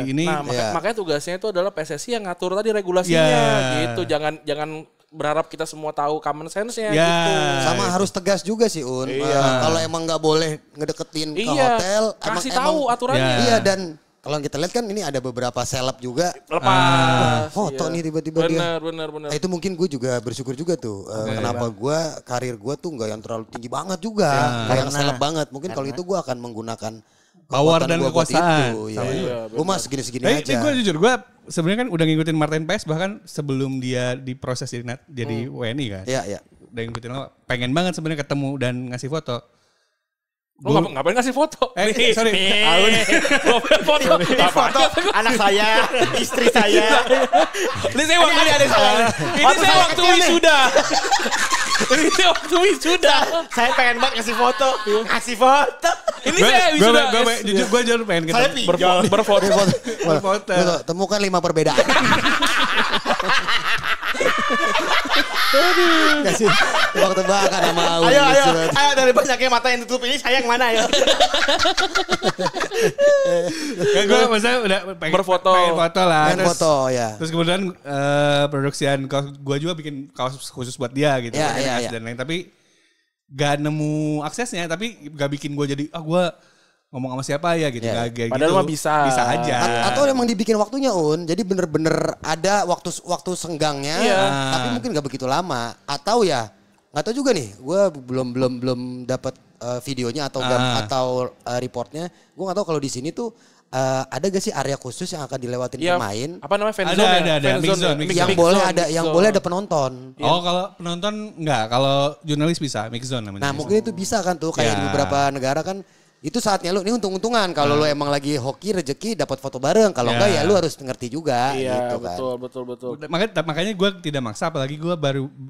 ini.
Nah, makanya tugasnya itu adalah PSSI yang ngatur tadi regulasinya gitu. Jangan berharap kita semua tahu common sense-nya gitu.
Sama harus tegas juga sih Un. Kalau emang gak boleh ngedeketin ke hotel.
Kasih tahu aturannya.
Iya dan kalau kita lihat kan ini ada beberapa seleb juga.
Lepas.
Foto nih tiba-tiba dia.
Benar.
Nah, itu mungkin gue juga bersyukur juga tuh. Kenapa karir gue tuh gak yang terlalu tinggi banget juga. Gak yang seleb banget. Mungkin kalau itu gue akan menggunakan
power dan kekuasaan.
Gue mah segini-segini aja.
Gue jujur, gue sebenarnya kan udah ngikutin Martin Paes bahkan sebelum dia diproses jadi WNI kan.
Iya.
Udah ngikutin lo, pengen banget sebenarnya ketemu dan ngasih foto.
Lo ngapain ngasih foto?
Sorry.
Foto.
Anak saya, istri saya.
Ini saya waktu wisuda. Ini waktu wisuda.
Saya pengen banget ngasih foto. Ini saya wisuda.
Jujur gue jujur pengen ketemu.
Berfoto.
Temukan 5 perbedaan. Kasih tebak-tebakan sama Aun.
Ayo dari banyaknya mata yang tutup ini saya yang mana ya?
Gue maksudnya udah pengen foto lah.
Pengen foto ya.
Terus kemudian produksian gue juga bikin kaos khusus buat dia gitu. Dan lain tapi gak nemu aksesnya tapi gak bikin gue jadi gue ngomong sama siapa ya gitu.
Ya.
Kayak
Padahal
gitu.
mah bisa.
Bisa aja.
Atau emang dibikin waktunya jadi bener-bener ada waktu senggangnya, tapi mungkin nggak begitu lama. Atau ya nggak tahu juga nih, gue belum dapat videonya atau reportnya. Gue nggak tahu kalau di sini tuh ada gak sih area khusus yang akan dilewatin pemain?
Apa namanya fan zone?
Ada. Mix
Yang
zone.
boleh ada penonton.
Oh kalau penonton enggak, kalau jurnalis bisa mix zone namanya.
Nah mungkin itu bisa kan tuh kayak di beberapa negara kan. Itu saatnya lu, ini untung-untungan kalau lu emang lagi hoki rezeki dapat foto bareng, kalau enggak ya lu harus ngerti juga gitu kan.
Betul.
Makanya gue tidak maksa, apalagi gue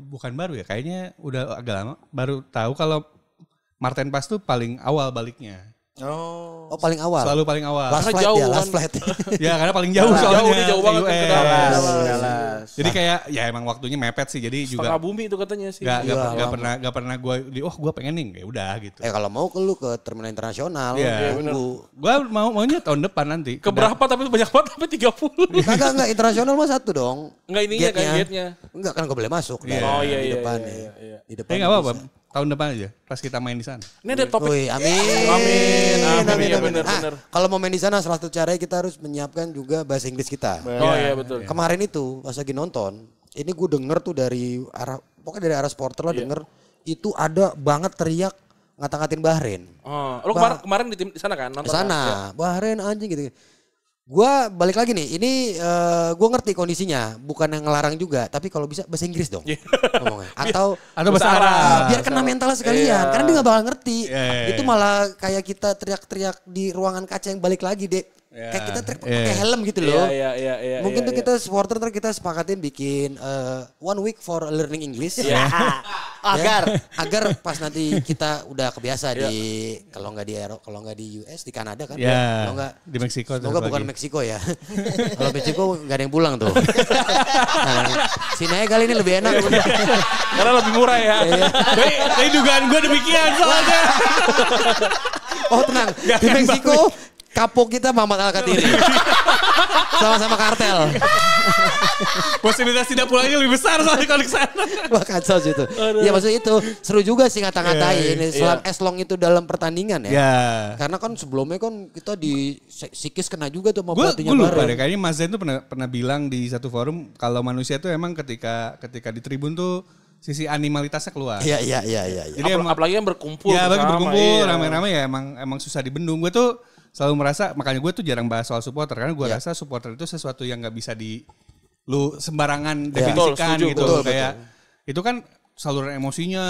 bukan baru ya, kayaknya udah agak lama baru tahu kalau Martin Pass tuh paling awal baliknya.
Oh paling awal.
Selalu paling awal.
Last flight
jauh
ya,
kan.
last flight.
Ya karena paling jauh soalnya.
Jauh banget kan ke Dallas.
Jadi kayak ya emang waktunya mepet sih, jadi juga
Setengah bumi itu katanya sih.
Gak pernah gue pengen nih, ya udah gitu.
Kalau mau lu ke terminal internasional.
Iya, gue maunya tahun depan nanti.
Keberapa tapi banyak banget tapi 30.
Enggak internasional mah satu dong.
Enggak ininya kan gate-nya.
Enggak kan gak boleh masuk.
Oh iya.
Di depan nih. Di depan.
Enggak apa-apa. Tahun depan aja pas kita main di sana.
Ini ada topik.
Wih, amin.
Iya benar.
Kalau mau main di sana salah satu caranya kita harus menyiapkan juga bahasa Inggris kita.
Oh iya betul.
Kemarin itu pas lagi nonton, ini gue denger tuh dari arah supporter lah denger itu ada banget teriak ngata-ngatin Bahrain.
Oh, lu kemarin di sana kan nonton?
Di sana, Bahrain anjing gitu. Gua balik lagi nih, ini gue ngerti kondisinya, bukan yang ngelarang juga, tapi kalau bisa bahasa Inggris dong ngomongnya. Atau
bahasa Arab.
Biar kena mentalnya sekalian, karena dia gak bakal ngerti. Itu malah kayak kita teriak-teriak di ruangan kaca yang balik lagi, Dek. Kayak kita teriak pakai helm gitu loh.
Iya.
Mungkin tuh kita supporter kita sepakatin bikin 1 week for learning English. Agar pas nanti kita udah kebiasa di kalau nggak di US, di Kanada kan. Kalau nggak
di Meksiko.
Semoga bukan Meksiko ya. Kalau Meksiko nggak ada yang pulang tuh. Sini aja kali ini lebih enak.
Karena lebih murah ya.
Tapi dugaan gue demikian soalnya.
Oh tenang, di Meksiko kapok kita Muhammad Al-Katiri. Sama-sama kartel.
Posibilitas tidak pulangnya lebih besar soalnya kalau di sana.
Wah kacau sih itu. Ya maksudnya itu seru juga sih ngata-ngatain. As long itu dalam pertandingan ya. Karena kan sebelumnya kan kita di psikis kena juga tuh sama pelatihnya
Gue lupa
bareng.
deh, kayaknya Mas Zain tuh pernah bilang di satu forum kalau manusia tuh emang ketika di tribun tuh sisi animalitasnya keluar.
Iya.
Jadi apalagi yang berkumpul.
Ya bagi berkumpul rame-rame ya emang susah dibendung. Gue tuh selalu merasa, makanya gue tuh jarang bahas soal supporter karena gue rasa supporter itu sesuatu yang nggak bisa lu sembarangan definisikan gitu. Kayak itu kan saluran emosinya,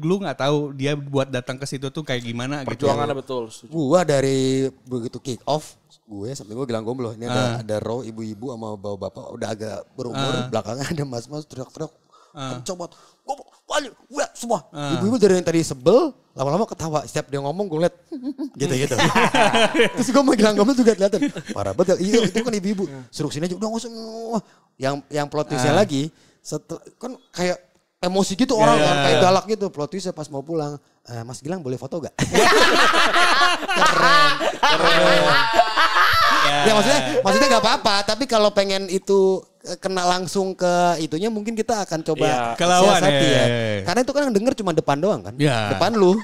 lu nggak tahu dia buat datang ke situ tuh kayak gimana gitu.
Perjuangannya betul.
Gua dari begitu kick off, sampai gue bilang gomblo, ini ada row ibu-ibu sama bapak-bapak udah agak berumur, belakangnya ada mas-mas teriak-teriak. Coba gue semua ibu-ibu dari yang tadi sebel lama-lama ketawa setiap dia ngomong gue liat gitu terus gue mau bilang ngomong juga kelihatan parah banget iya itu kan ibu-ibu suruh sini aja udah nggak usah yang plot twistnya lagi setelah kan kayak emosi gitu orang kan kayak galak gitu plot twistnya pas mau pulang Mas Gilang boleh foto gak? keren. Ya maksudnya gak apa-apa tapi kalau pengen itu kena langsung ke itunya mungkin kita akan coba siasati ya. Karena itu kan yang denger cuma depan doang kan. Depan lu.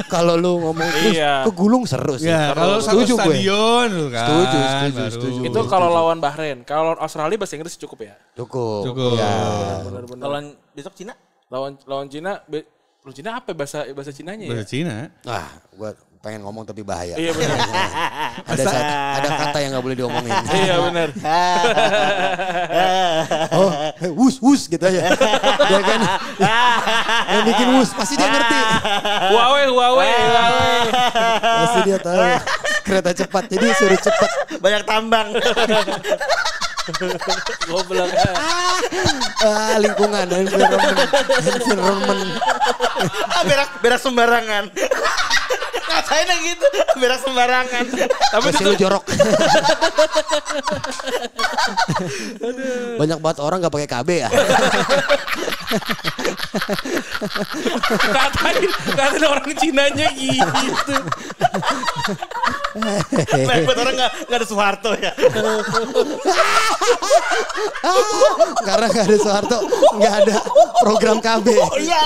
Kalau lu ngomong terus kegulung seru sih.
Kalau satu stadion kan.
Setuju.
Itu kalau lawan Bahrain. Kalau lawan Australia bahasa Inggris cukup ya?
Cukup.
Ya. Benar-benar.
Lawan besok Cina?
Lawan Cina. Lawan Cina apa bahasa Cinanya ya?
Bahasa Cina.
Gue pengen ngomong tapi bahaya.
Iya benar.
ada kata yang nggak boleh diomongin.
Iya benar.
Wus gitu aja. Dia kan yang bikin wus pasti dia ngerti.
Huawei.
Pasti dia tahu. Kereta cepat jadi suruh cepat.
Banyak tambang.
Goblok.
Lingkungan environment.
Berak sembarangan. Ngapain gitu? Berak sembarangan.
Tapi itu jorok. Banyak banget orang gak pakai KB ya.
Katain orang Cinanya gitu.
Buat orang gak ada Soeharto ya.
Karena gak ada Soeharto, gak ada program KB.
Oh iya.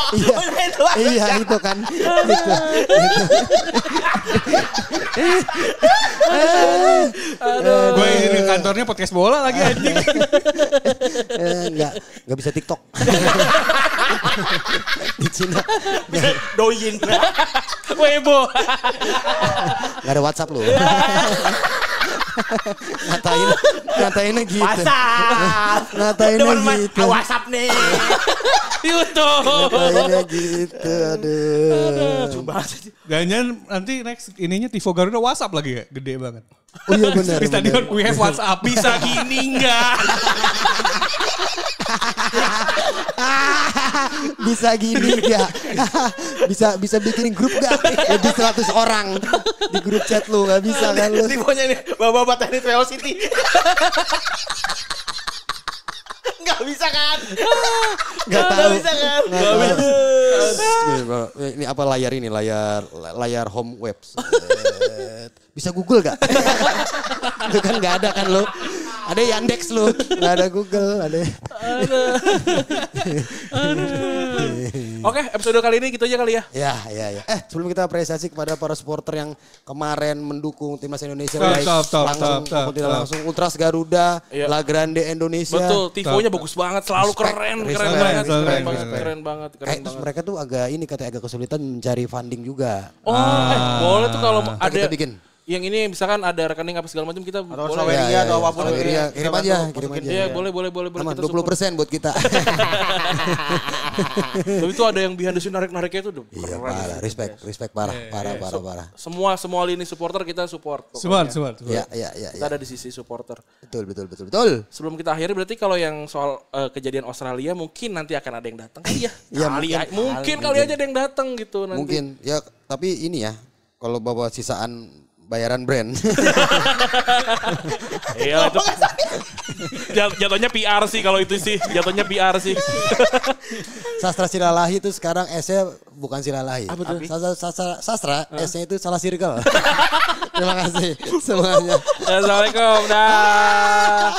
Iya itu kan. Gitu.
Gue ini kantornya podcast bola lagi anjing.
Enggak bisa TikTok. Di Cina.
Douyin.
Weibo.
Enggak ada WhatsApp lu. Ngatainnya gitu. Ngatainnya gitu.
WhatsApp nih.
YouTube.
Ngatainnya gitu. Aduh.
Coba.
Jangan nanti next ininya Tivo Garuda WhatsApp lagi ya, gede banget.
Oh iya benar.
Di stadion we have WhatsApp.
Bisa gini enggak?
Bisa gini enggak? bisa bikin grup enggak? Lebih 100 orang di grup chat lu, enggak bisa kan lu.
Tiponya nih, bapak-bapak teknik Velocity. Enggak bisa kan?
Enggak tahu.
Bisa kan?
Nggak tahu. Ini apa layar ini? Layar home web. Bisa Google gak? Itu kan gak ada kan lo. Ada Yandex lo. Gak ada Google. Ada.
Oke, episode kali ini gitu aja kali ya.
Ya. Sebelum kita apresiasi kepada para supporter yang kemarin mendukung timnas Indonesia. Tidak langsung Ultras Garuda, La Grande Indonesia.
Betul, tifonya bagus banget. Selalu keren banget.
Terus mereka tuh agak kesulitan mencari funding juga.
Oh, boleh tuh kalau ada
kita bikin.
Yang ini misalkan ada rekening apa segala macam kita
atau
boleh.
Saweria atau apapun.
Kirim aja.
Iya, boleh.
Aman,
kita
20% buat kita.
Tapi itu ada yang behind the scene narik-nariknya itu dong.
Iya, parah. Respect parah.
Semua lini supporter kita support.
Semua.
Iya.
Kita ada di sisi supporter.
Betul.
Sebelum kita akhiri berarti kalau yang soal kejadian Australia mungkin nanti akan ada yang datang. Iya. Mungkin kali aja ada yang datang gitu nanti.
Mungkin. Ya, tapi ini ya. Kalau bawa sisaan bayaran brand.
Iya itu. Jatuhnya PR sih kalau itu sih. Jatuhnya PR sih.
Sastra Silalahi itu sekarang S-nya bukan Silalahi.
Apa tuh?
Sastra S-nya itu salah circle. Terima kasih semuanya.
Assalamualaikum. Dah.